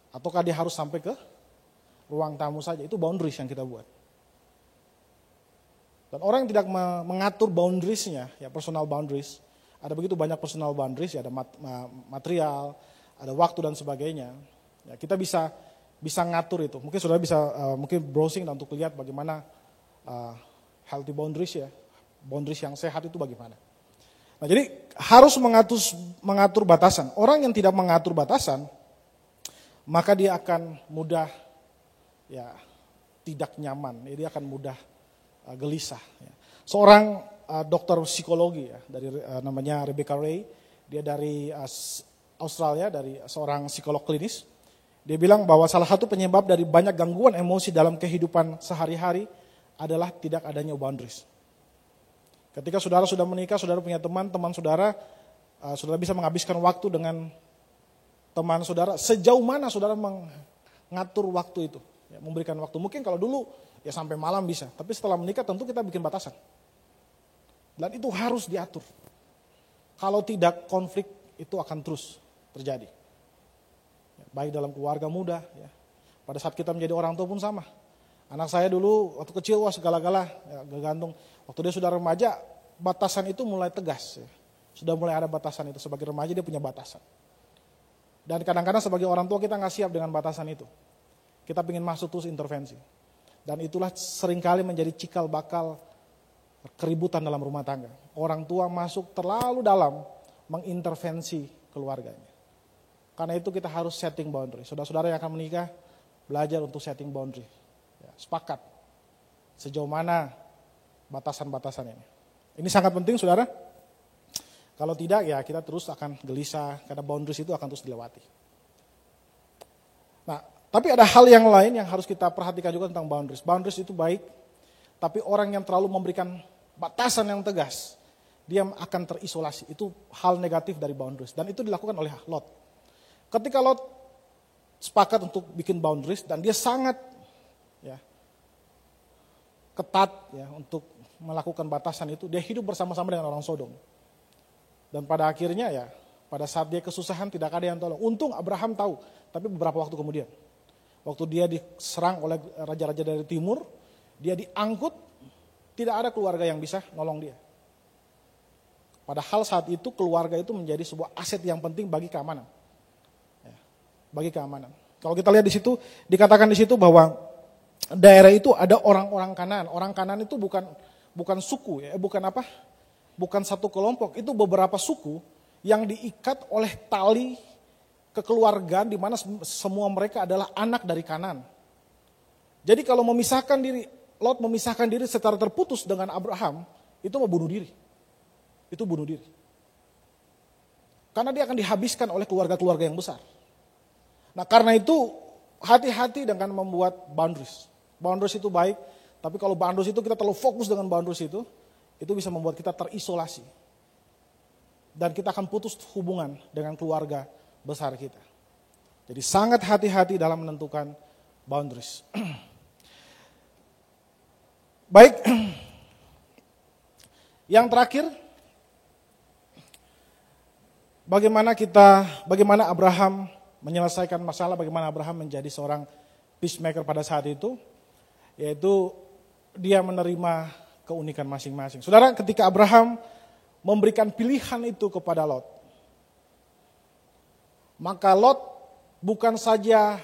A: Ataukah dia harus sampai ke ruang tamu saja? Itu boundaries yang kita buat. Dan orang yang tidak mengatur boundariesnya, ya personal boundaries, ada begitu banyak personal boundaries, ya ada material, ada waktu dan sebagainya. Ya, kita bisa ngatur itu. Mungkin saudara bisa mungkin browsing dan untuk lihat bagaimana healthy boundaries, ya, boundaries yang sehat itu bagaimana. Nah, jadi harus mengatur batasan. Orang yang tidak mengatur batasan, maka dia akan mudah, ya, tidak nyaman. Dia akan mudah gelisah. Seorang dokter psikologi, ya, dari namanya Rebecca Ray, dia dari Australia, dari seorang psikolog klinis. Dia bilang bahwa salah satu penyebab dari banyak gangguan emosi dalam kehidupan sehari-hari adalah tidak adanya boundaries. Ketika saudara sudah menikah, saudara punya teman saudara, saudara bisa menghabiskan waktu dengan teman saudara. Sejauh mana saudara mengatur waktu itu, ya, memberikan waktu. Mungkin kalau dulu ya sampai malam bisa, tapi setelah menikah tentu kita bikin batasan. Dan itu harus diatur. Kalau tidak, konflik itu akan terus terjadi. Baik dalam keluarga muda, ya, Pada saat kita menjadi orang tua pun sama. Anak saya dulu waktu kecil wah segala-gala, ya, gantung. Waktu dia sudah remaja, batasan itu mulai tegas. Ya. Sudah mulai ada batasan itu. Sebagai remaja dia punya batasan. Dan kadang-kadang sebagai orang tua kita nggak siap dengan batasan itu. Kita ingin masuk terus intervensi. Dan itulah seringkali menjadi cikal bakal keributan dalam rumah tangga. Orang tua masuk terlalu dalam mengintervensi keluarganya. Karena itu kita harus setting boundary. Saudara-saudara yang akan menikah, belajar untuk setting boundary. Ya, sepakat sejauh mana batasan-batasan ini. Ini sangat penting saudara. Kalau tidak ya kita terus akan gelisah karena boundaries itu akan terus dilewati. Nah, tapi ada hal yang lain yang harus kita perhatikan juga tentang boundaries. Boundaries itu baik, tapi orang yang terlalu memberikan batasan yang tegas, dia akan terisolasi. Itu hal negatif dari boundaries dan itu dilakukan oleh Lot. Ketika Lot sepakat untuk bikin boundaries dan dia sangat ya, ketat ya untuk melakukan batasan itu, dia hidup bersama-sama dengan orang Sodom. Dan pada akhirnya ya, pada saat dia kesusahan tidak ada yang tolong. Untung Abraham tahu, tapi beberapa waktu kemudian. Waktu dia diserang oleh raja-raja dari timur, dia diangkut, tidak ada keluarga yang bisa nolong dia. Padahal saat itu keluarga itu menjadi sebuah aset yang penting bagi keamanan. Ya, bagi keamanan. Kalau kita lihat di situ, dikatakan di situ bahwa daerah itu ada orang-orang Kanaan. Orang Kanaan itu bukan suku ya, bukan apa? Bukan satu kelompok, itu beberapa suku yang diikat oleh tali kekeluargaan di mana semua mereka adalah anak dari Kanaan. Jadi kalau memisahkan diri, Lot memisahkan diri secara terputus dengan Abraham, itu mau bunuh diri. Itu bunuh diri. Karena dia akan dihabiskan oleh keluarga-keluarga yang besar. Nah karena itu hati-hati dengan membuat boundaries. Boundaries itu baik, tapi kalau boundaries itu kita terlalu fokus dengan boundaries itu bisa membuat kita terisolasi. Dan kita akan putus hubungan dengan keluarga besar kita. Jadi sangat hati-hati dalam menentukan boundaries. Baik, yang terakhir, bagaimana Abraham menyelesaikan masalah, bagaimana Abraham menjadi seorang peacemaker pada saat itu, yaitu dia menerima keunikan masing-masing. Saudara, ketika Abraham memberikan pilihan itu kepada Lot, maka Lot bukan saja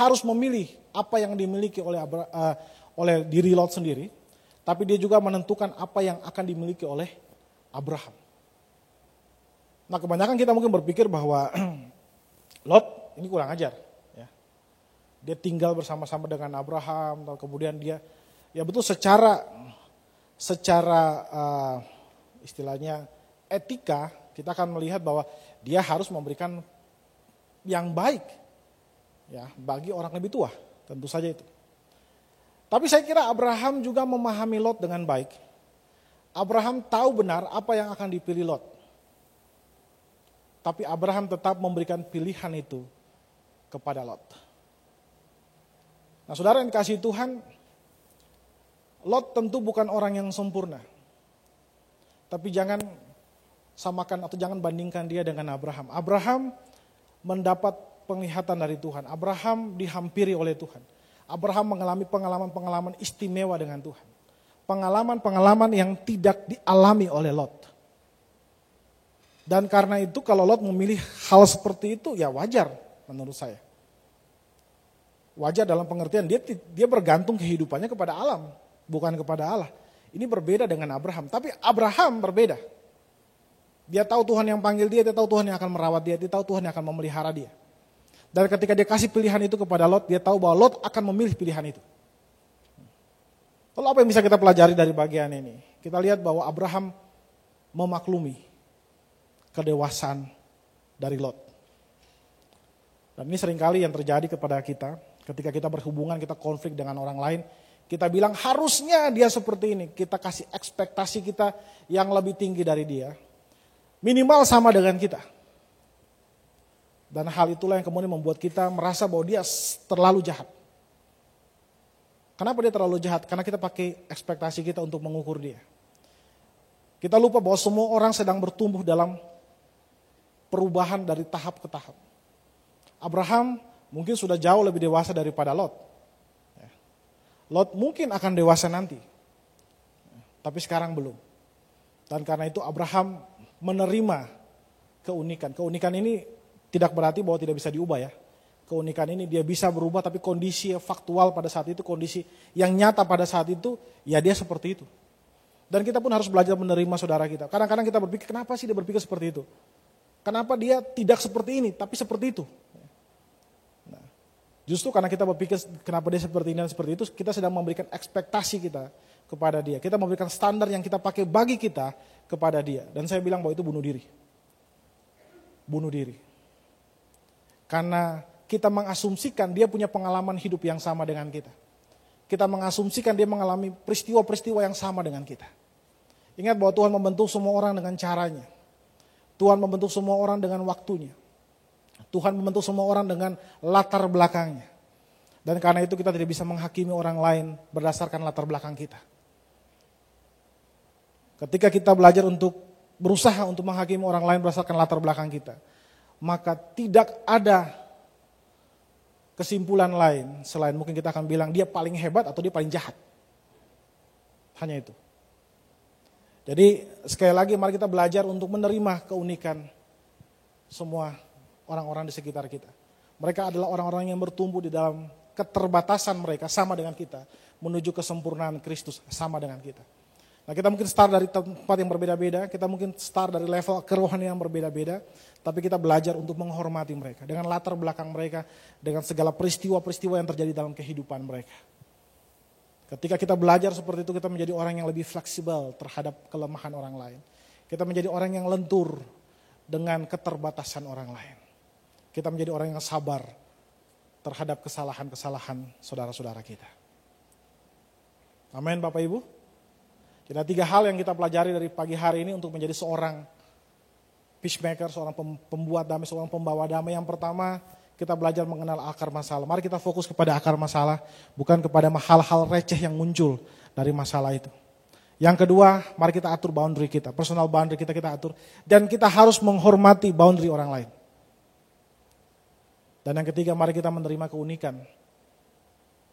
A: harus memilih apa yang dimiliki oleh diri Lot sendiri, tapi dia juga menentukan apa yang akan dimiliki oleh Abraham. Nah kebanyakan kita mungkin berpikir bahwa Lot ini kurang ajar. Ya. Dia tinggal bersama-sama dengan Abraham, kemudian dia, ya betul secara istilahnya etika, kita akan melihat bahwa dia harus memberikan yang baik ya bagi orang lebih tua, tentu saja itu. Tapi saya kira Abraham juga memahami Lot dengan baik. Abraham tahu benar apa yang akan dipilih Lot. Tapi Abraham tetap memberikan pilihan itu kepada Lot. Nah saudara yang dikasihi Tuhan, Lot tentu bukan orang yang sempurna. Tapi jangan samakan atau jangan bandingkan dia dengan Abraham. Abraham mendapat penglihatan dari Tuhan. Abraham dihampiri oleh Tuhan. Abraham mengalami pengalaman-pengalaman istimewa dengan Tuhan. Pengalaman-pengalaman yang tidak dialami oleh Lot. Dan karena itu kalau Lot memilih hal seperti itu ya wajar menurut saya. Wajar dalam pengertian dia bergantung kehidupannya kepada alam. Bukan kepada Allah. Ini berbeda dengan Abraham. Tapi Abraham berbeda. Dia tahu Tuhan yang panggil dia tahu Tuhan yang akan merawat dia tahu Tuhan yang akan memelihara dia. Dan ketika dia kasih pilihan itu kepada Lot, dia tahu bahwa Lot akan memilih pilihan itu. Lalu apa yang bisa kita pelajari dari bagian ini? Kita lihat bahwa Abraham memaklumi kedewasaan dari Lot. Dan ini seringkali yang terjadi kepada kita, ketika kita berhubungan, kita konflik dengan orang lain, kita bilang harusnya dia seperti ini. Kita kasih ekspektasi kita yang lebih tinggi dari dia. Minimal sama dengan kita. Dan hal itulah yang kemudian membuat kita merasa bahwa dia terlalu jahat. Kenapa dia terlalu jahat? Karena kita pakai ekspektasi kita untuk mengukur dia. Kita lupa bahwa semua orang sedang bertumbuh dalam perubahan dari tahap ke tahap. Abraham mungkin sudah jauh lebih dewasa daripada Lot. Lot mungkin akan dewasa nanti, tapi sekarang belum. Dan karena itu Abraham menerima keunikan. Keunikan ini tidak berarti bahwa tidak bisa diubah ya. Keunikan ini dia bisa berubah, tapi kondisi faktual pada saat itu, kondisi yang nyata pada saat itu, ya dia seperti itu. Dan kita pun harus belajar menerima saudara kita. Kadang-kadang kita berpikir, kenapa sih dia berpikir seperti itu? Kenapa dia tidak seperti ini, tapi seperti itu? Nah, justru karena kita berpikir kenapa dia seperti ini dan seperti itu, kita sedang memberikan ekspektasi kita kepada dia. Kita memberikan standar yang kita pakai bagi kita kepada dia. Dan saya bilang bahwa itu bunuh diri. Bunuh diri. Karena kita mengasumsikan dia punya pengalaman hidup yang sama dengan kita. Kita mengasumsikan dia mengalami peristiwa-peristiwa yang sama dengan kita. Ingat bahwa Tuhan membentuk semua orang dengan caranya. Tuhan membentuk semua orang dengan waktunya. Tuhan membentuk semua orang dengan latar belakangnya. Dan karena itu kita tidak bisa menghakimi orang lain berdasarkan latar belakang kita. Ketika kita belajar untuk berusaha untuk menghakimi orang lain berdasarkan latar belakang kita, maka tidak ada kesimpulan lain selain mungkin kita akan bilang dia paling hebat atau dia paling jahat. Hanya itu. Jadi sekali lagi mari kita belajar untuk menerima keunikan semua orang-orang di sekitar kita. Mereka adalah orang-orang yang bertumbuh di dalam keterbatasan mereka sama dengan kita, menuju kesempurnaan Kristus sama dengan kita. Nah, kita mungkin start dari tempat yang berbeda-beda, kita mungkin start dari level kerohanian yang berbeda-beda, tapi kita belajar untuk menghormati mereka dengan latar belakang mereka, dengan segala peristiwa-peristiwa yang terjadi dalam kehidupan mereka. Ketika kita belajar seperti itu, kita menjadi orang yang lebih fleksibel terhadap kelemahan orang lain. Kita menjadi orang yang lentur dengan keterbatasan orang lain. Kita menjadi orang yang sabar terhadap kesalahan-kesalahan saudara-saudara kita. Amin Bapak Ibu. Jadi ada 3 hal yang kita pelajari dari pagi hari ini untuk menjadi seorang peacemaker, seorang pembuat damai, seorang pembawa damai. Yang pertama, kita belajar mengenal akar masalah. Mari kita fokus kepada akar masalah, bukan kepada hal-hal receh yang muncul dari masalah itu. Yang kedua, mari kita atur boundary kita, personal boundary kita atur. Dan kita harus menghormati boundary orang lain. Dan yang ketiga, mari kita menerima keunikan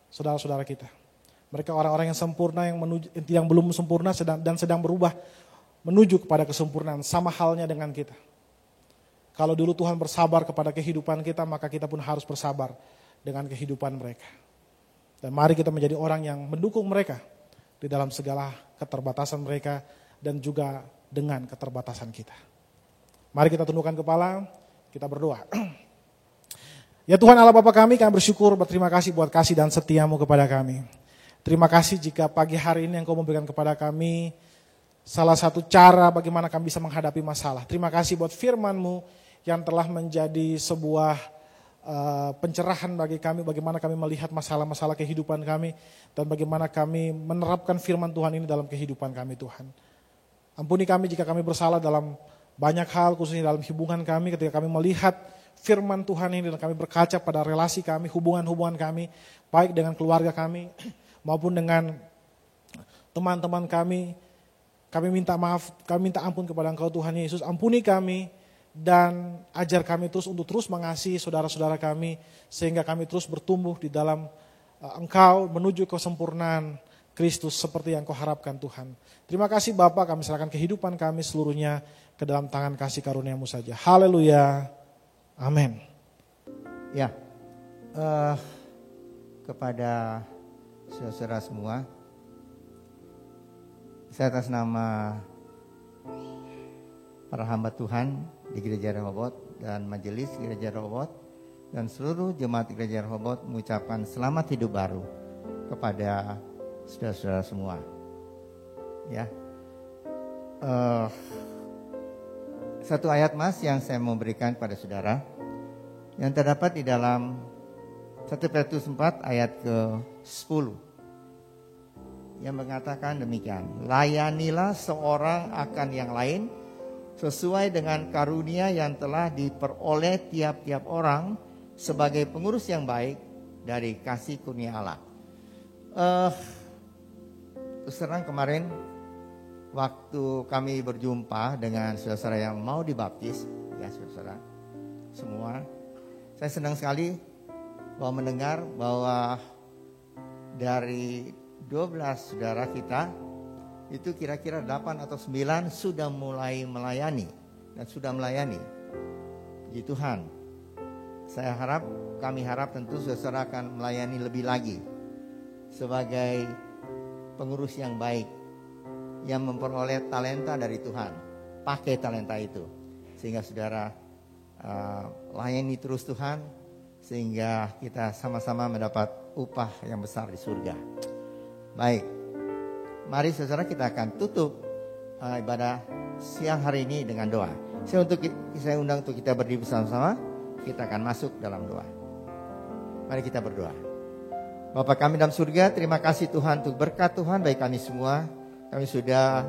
A: saudara-saudara kita. Mereka orang-orang yang sempurna, yang belum sempurna dan sedang berubah menuju kepada kesempurnaan. Sama halnya dengan kita. Kalau dulu Tuhan bersabar kepada kehidupan kita, maka kita pun harus bersabar dengan kehidupan mereka. Dan mari kita menjadi orang yang mendukung mereka di dalam segala keterbatasan mereka dan juga dengan keterbatasan kita. Mari kita tundukkan kepala, kita berdoa. Ya Tuhan Allah Bapa kami bersyukur, berterima kasih buat kasih dan setiamu kepada kami. Terima kasih jika pagi hari ini Engkau memberikan kepada kami salah satu cara bagaimana kami bisa menghadapi masalah. Terima kasih buat firman-Mu yang telah menjadi sebuah pencerahan bagi kami, bagaimana kami melihat masalah-masalah kehidupan kami, dan bagaimana kami menerapkan firman Tuhan ini dalam kehidupan kami Tuhan. Ampuni kami jika kami bersalah dalam banyak hal, khususnya dalam hubungan kami, ketika kami melihat firman Tuhan ini dan kami berkaca pada relasi kami, hubungan-hubungan kami, baik dengan keluarga kami, maupun dengan teman-teman kami minta maaf, kami minta ampun kepada Engkau Tuhan Yesus, ampuni kami dan ajar kami terus untuk terus mengasihi saudara-saudara kami, sehingga kami terus bertumbuh di dalam Engkau menuju kesempurnaan Kristus seperti yang Kau harapkan Tuhan. Terima kasih Bapa, kami serahkan kehidupan kami seluruhnya ke dalam tangan kasih karunia-Mu saja. Haleluya, amin.
D: Ya, kepada saudara semua, saya atas nama para hamba Tuhan di Gereja Rehoboth dan Majelis Gereja Rehoboth dan seluruh jemaat Gereja Rehoboth mengucapkan selamat hidup baru kepada saudara-saudara semua. Ya, satu ayat Mas yang saya mau berikan pada saudara yang terdapat di dalam 1 Petrus 4 ayat ke-10 yang mengatakan demikian, layanilah seorang akan yang lain sesuai dengan karunia yang telah diperoleh tiap-tiap orang sebagai pengurus yang baik dari kasih karunia Allah. Terus terang kemarin waktu kami berjumpa dengan saudara-saudara yang mau dibaptis, ya saudara semua, saya senang sekali bahwa mendengar bahwa dari 12 saudara kita itu kira-kira 8 atau 9 sudah mulai melayani dan sudah melayani. Puji Tuhan. Kami harap tentu saudara akan melayani lebih lagi sebagai pengurus yang baik yang memperoleh talenta dari Tuhan. Pakai talenta itu sehingga saudara layani terus Tuhan, sehingga kita sama-sama mendapat upah yang besar di surga. Baik, mari saudara kita akan tutup ibadah siang hari ini dengan doa. Saya undang untuk kita berdiri bersama-sama. Kita akan masuk dalam doa. Mari kita berdoa. Bapa kami dalam surga, terima kasih Tuhan untuk berkat Tuhan bagi kami semua. Kami sudah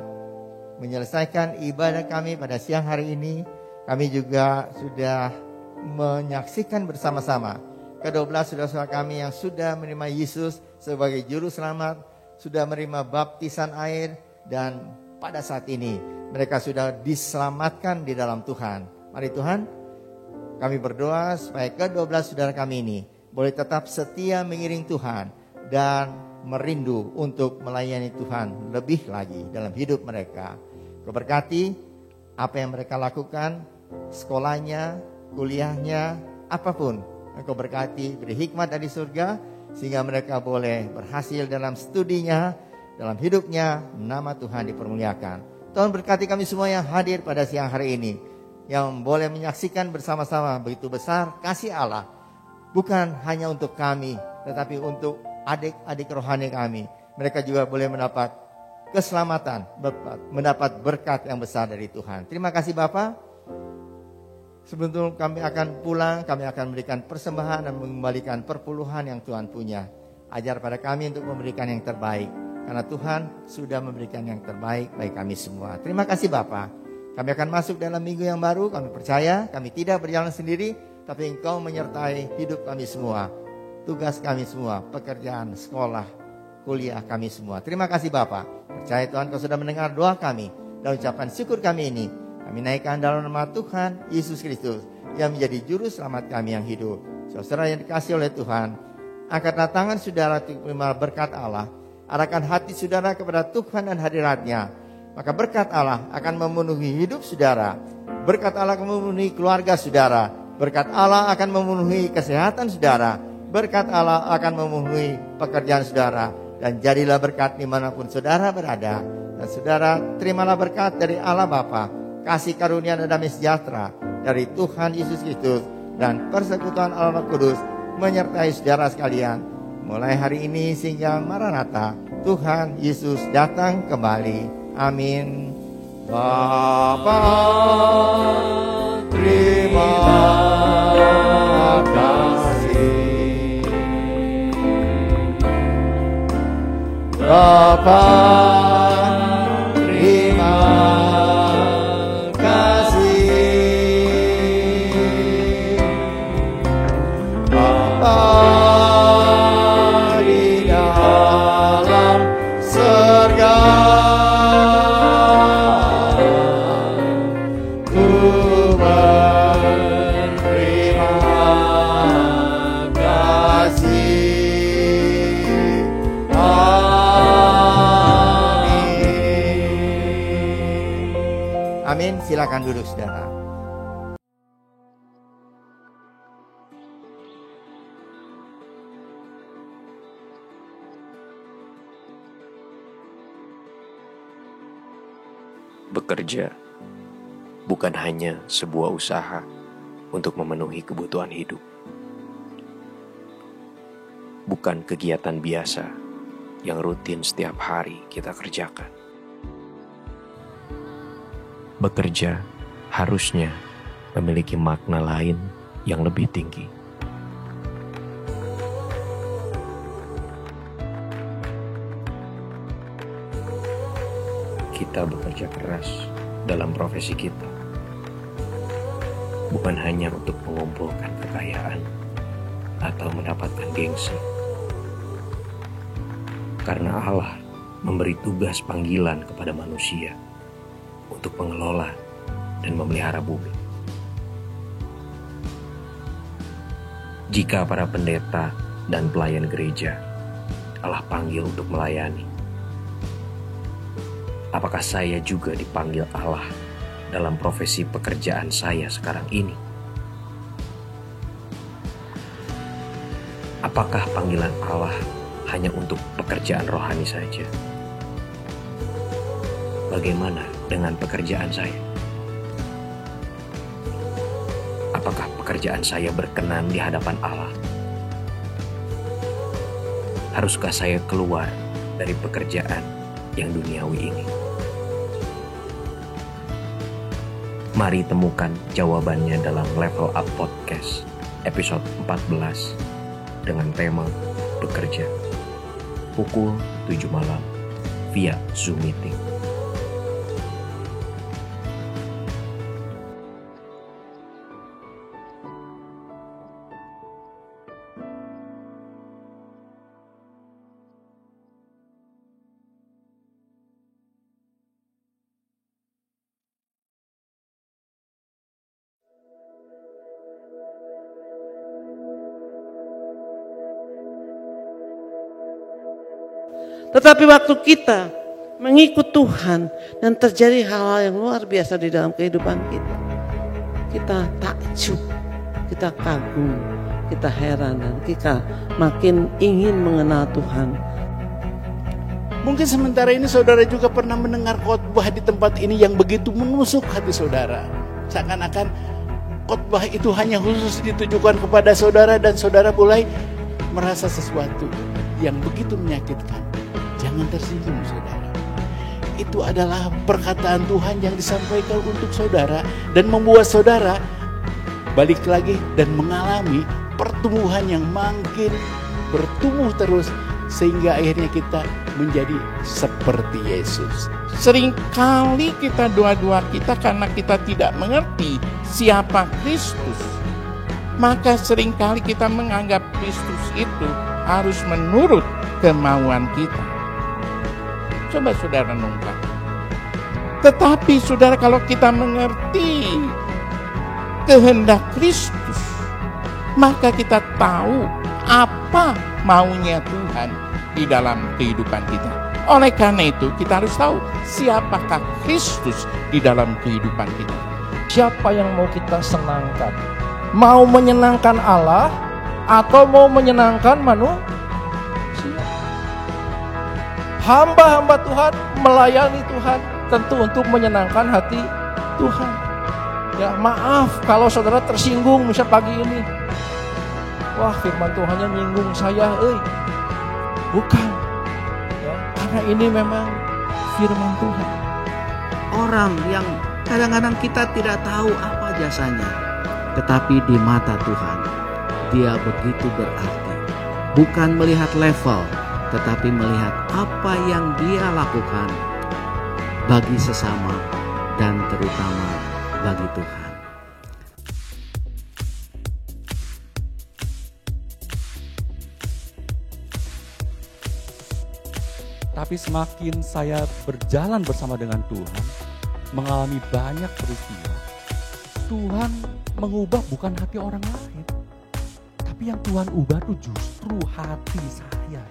D: menyelesaikan ibadah kami pada siang hari ini. Kami juga sudah menyaksikan bersama-sama ke-12 saudara-saudara kami yang sudah menerima Yesus sebagai juru selamat, sudah menerima baptisan air, dan pada saat ini mereka sudah diselamatkan di dalam Tuhan. Mari Tuhan, kami berdoa supaya ke-12 saudara kami ini boleh tetap setia mengiring Tuhan dan merindu untuk melayani Tuhan lebih lagi dalam hidup mereka. Kau berkati apa yang mereka lakukan, sekolahnya, kuliahnya, apapun. Engkau berkati, beri hikmat dari surga sehingga mereka boleh berhasil dalam studinya, dalam hidupnya. Nama Tuhan dipermuliakan. Tuhan berkati kami semua yang hadir pada siang hari ini, yang boleh menyaksikan bersama-sama begitu besar kasih Allah, bukan hanya untuk kami, tetapi untuk adik-adik rohani kami. Mereka juga boleh mendapat keselamatan, mendapat berkat yang besar dari Tuhan. Terima kasih Bapa. Sebelum kami akan pulang, kami akan memberikan persembahan dan mengembalikan perpuluhan yang Tuhan punya. Ajar pada kami untuk memberikan yang terbaik, karena Tuhan sudah memberikan yang terbaik bagi kami semua. Terima kasih Bapa. Kami akan masuk dalam minggu yang baru. Kami percaya kami tidak berjalan sendiri, tapi Engkau menyertai hidup kami semua, tugas kami semua, pekerjaan, sekolah, kuliah kami semua. Terima kasih Bapa. Percaya Tuhan Kau sudah mendengar doa kami dan ucapan syukur kami ini. Kami naikkan dalam nama Tuhan Yesus Kristus yang menjadi juru selamat kami yang hidup. Saudara yang dikasih oleh Tuhan, angkatlah tangan saudara untuk menerima berkat Allah. Arahkan hati saudara kepada Tuhan dan hadirat-Nya. Maka berkat Allah akan memenuhi hidup saudara. Berkat Allah akan memenuhi keluarga saudara. Berkat Allah akan memenuhi kesehatan saudara. Berkat Allah akan memenuhi pekerjaan saudara. Dan jadilah berkat dimanapun saudara berada. Dan saudara terimalah berkat dari Allah Bapa, kasih karunia dan damai sejahtera dari Tuhan Yesus Kristus, dan persekutuan Allah Roh Kudus menyertai saudara sekalian mulai hari ini sehingga Maranatha, Tuhan Yesus datang kembali. Amin. Bapa, terima kasih. Bapa, terima silakan duduk saudara.
E: Bekerja bukan hanya sebuah usaha untuk memenuhi kebutuhan hidup. Bukan kegiatan biasa yang rutin setiap hari kita kerjakan. Bekerja harusnya memiliki makna lain yang lebih tinggi. Kita bekerja keras dalam profesi kita, bukan hanya untuk mengumpulkan kekayaan atau mendapatkan gengsi. Karena Allah memberi tugas panggilan kepada manusia untuk mengelola dan memelihara bumi. Jika para pendeta dan pelayan gereja Allah panggil untuk melayani, apakah saya juga dipanggil Allah dalam profesi pekerjaan saya sekarang ini? Apakah panggilan Allah hanya untuk pekerjaan rohani saja? Bagaimana dengan pekerjaan saya? Apakah pekerjaan saya berkenan di hadapan Allah? Haruskah saya keluar dari pekerjaan yang duniawi ini? Mari temukan jawabannya dalam Level Up Podcast episode 14 dengan tema bekerja, pukul 7 malam via Zoom meeting.
F: Tetapi waktu kita mengikut Tuhan dan terjadi hal-hal yang luar biasa di dalam kehidupan kita, kita takjub, kita kagum, kita heran, dan kita makin ingin mengenal Tuhan.
G: Mungkin sementara ini saudara juga pernah mendengar khotbah di tempat ini yang begitu menusuk hati saudara. Seakan-akan khotbah itu hanya khusus ditujukan kepada saudara dan saudara mulai merasa sesuatu yang begitu menyakitkan. Jangan tersinggung saudara. Itu adalah perkataan Tuhan yang disampaikan untuk saudara dan membuat saudara balik lagi dan mengalami pertumbuhan yang makin bertumbuh terus sehingga akhirnya kita menjadi seperti Yesus.
H: Seringkali kita doa-doa kita karena kita tidak mengerti siapa Kristus. Maka seringkali kita menganggap Kristus itu harus menurut kemauan kita. Coba saudara renungkan. Tetapi saudara, kalau kita mengerti kehendak Kristus, maka kita tahu apa maunya Tuhan di dalam kehidupan kita. Oleh karena itu kita harus tahu siapakah Kristus di dalam kehidupan kita.
A: Siapa yang mau kita senangkan? Mau menyenangkan Allah atau mau menyenangkan manusia? Hamba-hamba Tuhan melayani Tuhan tentu untuk menyenangkan hati Tuhan. Ya, maaf kalau saudara tersinggung misal pagi ini. Wah, firman Tuhannya nyinggung saya, bukan. Ya, karena ini memang firman Tuhan.
I: Orang yang kadang-kadang kita tidak tahu apa jasanya, tetapi di mata Tuhan dia begitu berarti. Bukan melihat level, tetapi melihat apa yang dia lakukan bagi sesama dan terutama bagi Tuhan.
J: Tapi semakin saya berjalan bersama dengan Tuhan, mengalami banyak peristiwa, Tuhan mengubah bukan hati orang lain, tapi yang Tuhan ubah itu justru hati saya.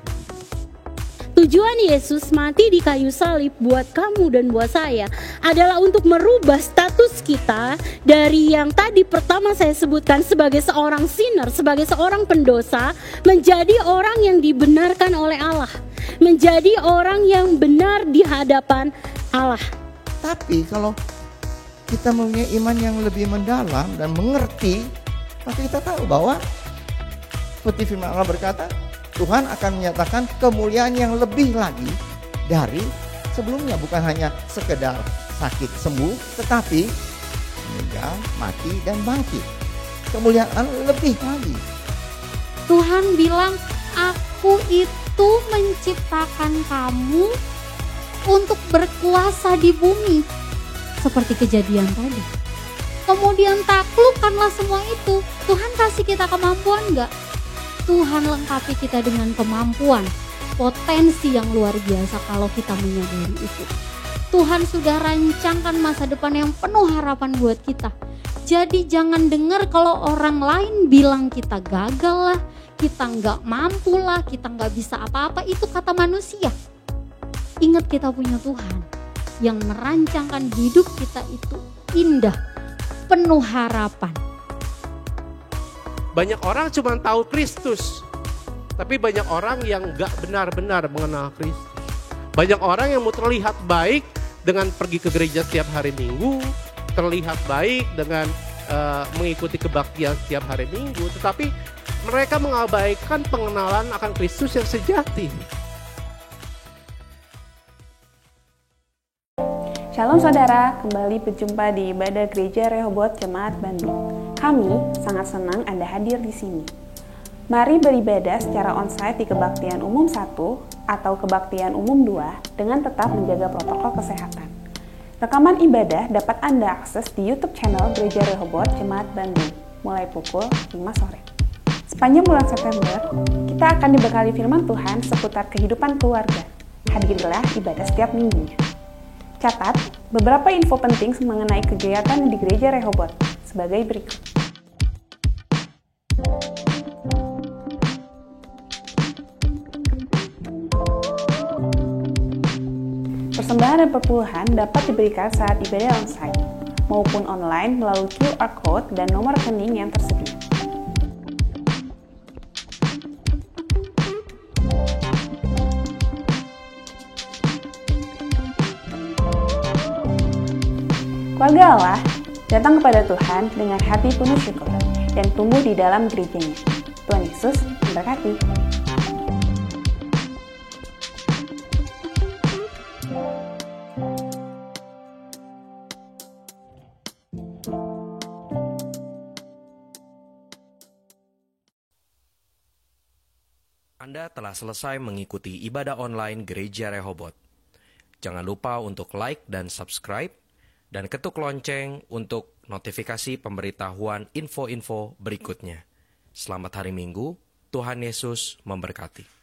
K: Tujuan Yesus mati di kayu salib buat kamu dan buat saya adalah untuk merubah status kita dari yang tadi pertama saya sebutkan sebagai seorang sinner, sebagai seorang pendosa, menjadi orang yang dibenarkan oleh Allah, menjadi orang yang benar di hadapan Allah.
D: Tapi kalau kita mempunyai iman yang lebih mendalam dan mengerti, maka kita tahu bahwa seperti firman Allah berkata, Tuhan akan menyatakan kemuliaan yang lebih lagi dari sebelumnya. Bukan hanya sekedar sakit sembuh, tetapi meninggal, mati, dan bangkit. Kemuliaan lebih lagi.
L: Tuhan bilang, aku itu menciptakan kamu untuk berkuasa di bumi. Seperti kejadian tadi. Kemudian taklukkanlah semua itu. Tuhan kasih kita kemampuan enggak? Tuhan lengkapi kita dengan kemampuan, potensi yang luar biasa kalau kita menyadari itu. Tuhan sudah rancangkan masa depan yang penuh harapan buat kita. Jadi jangan dengar kalau orang lain bilang kita gagal lah, kita nggak mampu lah, kita nggak bisa apa-apa. Itu kata manusia. Ingat kita punya Tuhan yang merancangkan hidup kita itu indah, penuh harapan.
M: Banyak orang cuma tahu Kristus, tapi banyak orang yang gak benar-benar mengenal Kristus. Banyak orang yang mau terlihat baik dengan pergi ke gereja setiap hari Minggu, terlihat baik dengan mengikuti kebaktian setiap hari Minggu, tetapi mereka mengabaikan pengenalan akan Kristus yang sejati.
N: Shalom saudara, kembali berjumpa di Ibadah Gereja Rehoboth Jemaat Bandung. Kami sangat senang Anda hadir di sini. Mari beribadah secara onsite di Kebaktian Umum 1 atau Kebaktian Umum 2 dengan tetap menjaga protokol kesehatan. Rekaman ibadah dapat Anda akses di YouTube channel Gereja Rehoboth Jemaat Bandung mulai pukul 5 sore. Sepanjang bulan September, kita akan dibekali firman Tuhan seputar kehidupan keluarga. Hadirilah ibadah setiap minggunya. Catat beberapa info penting mengenai kegiatan di Gereja Rehoboth sebagai berikut. Persembahan dan perpuluhan dapat diberikan saat ibadah onsite maupun online melalui QR Code dan nomor rekening yang tersedia. Keluarga Allah datang kepada Tuhan dengan hati penuh syukur dan tumbuh di dalam gerejanya. Tuhan Yesus memberkati.
E: Anda telah selesai mengikuti ibadah online Gereja Rehoboth. Jangan lupa untuk like dan subscribe, dan ketuk lonceng untuk notifikasi pemberitahuan info-info berikutnya. Selamat hari Minggu, Tuhan Yesus memberkati.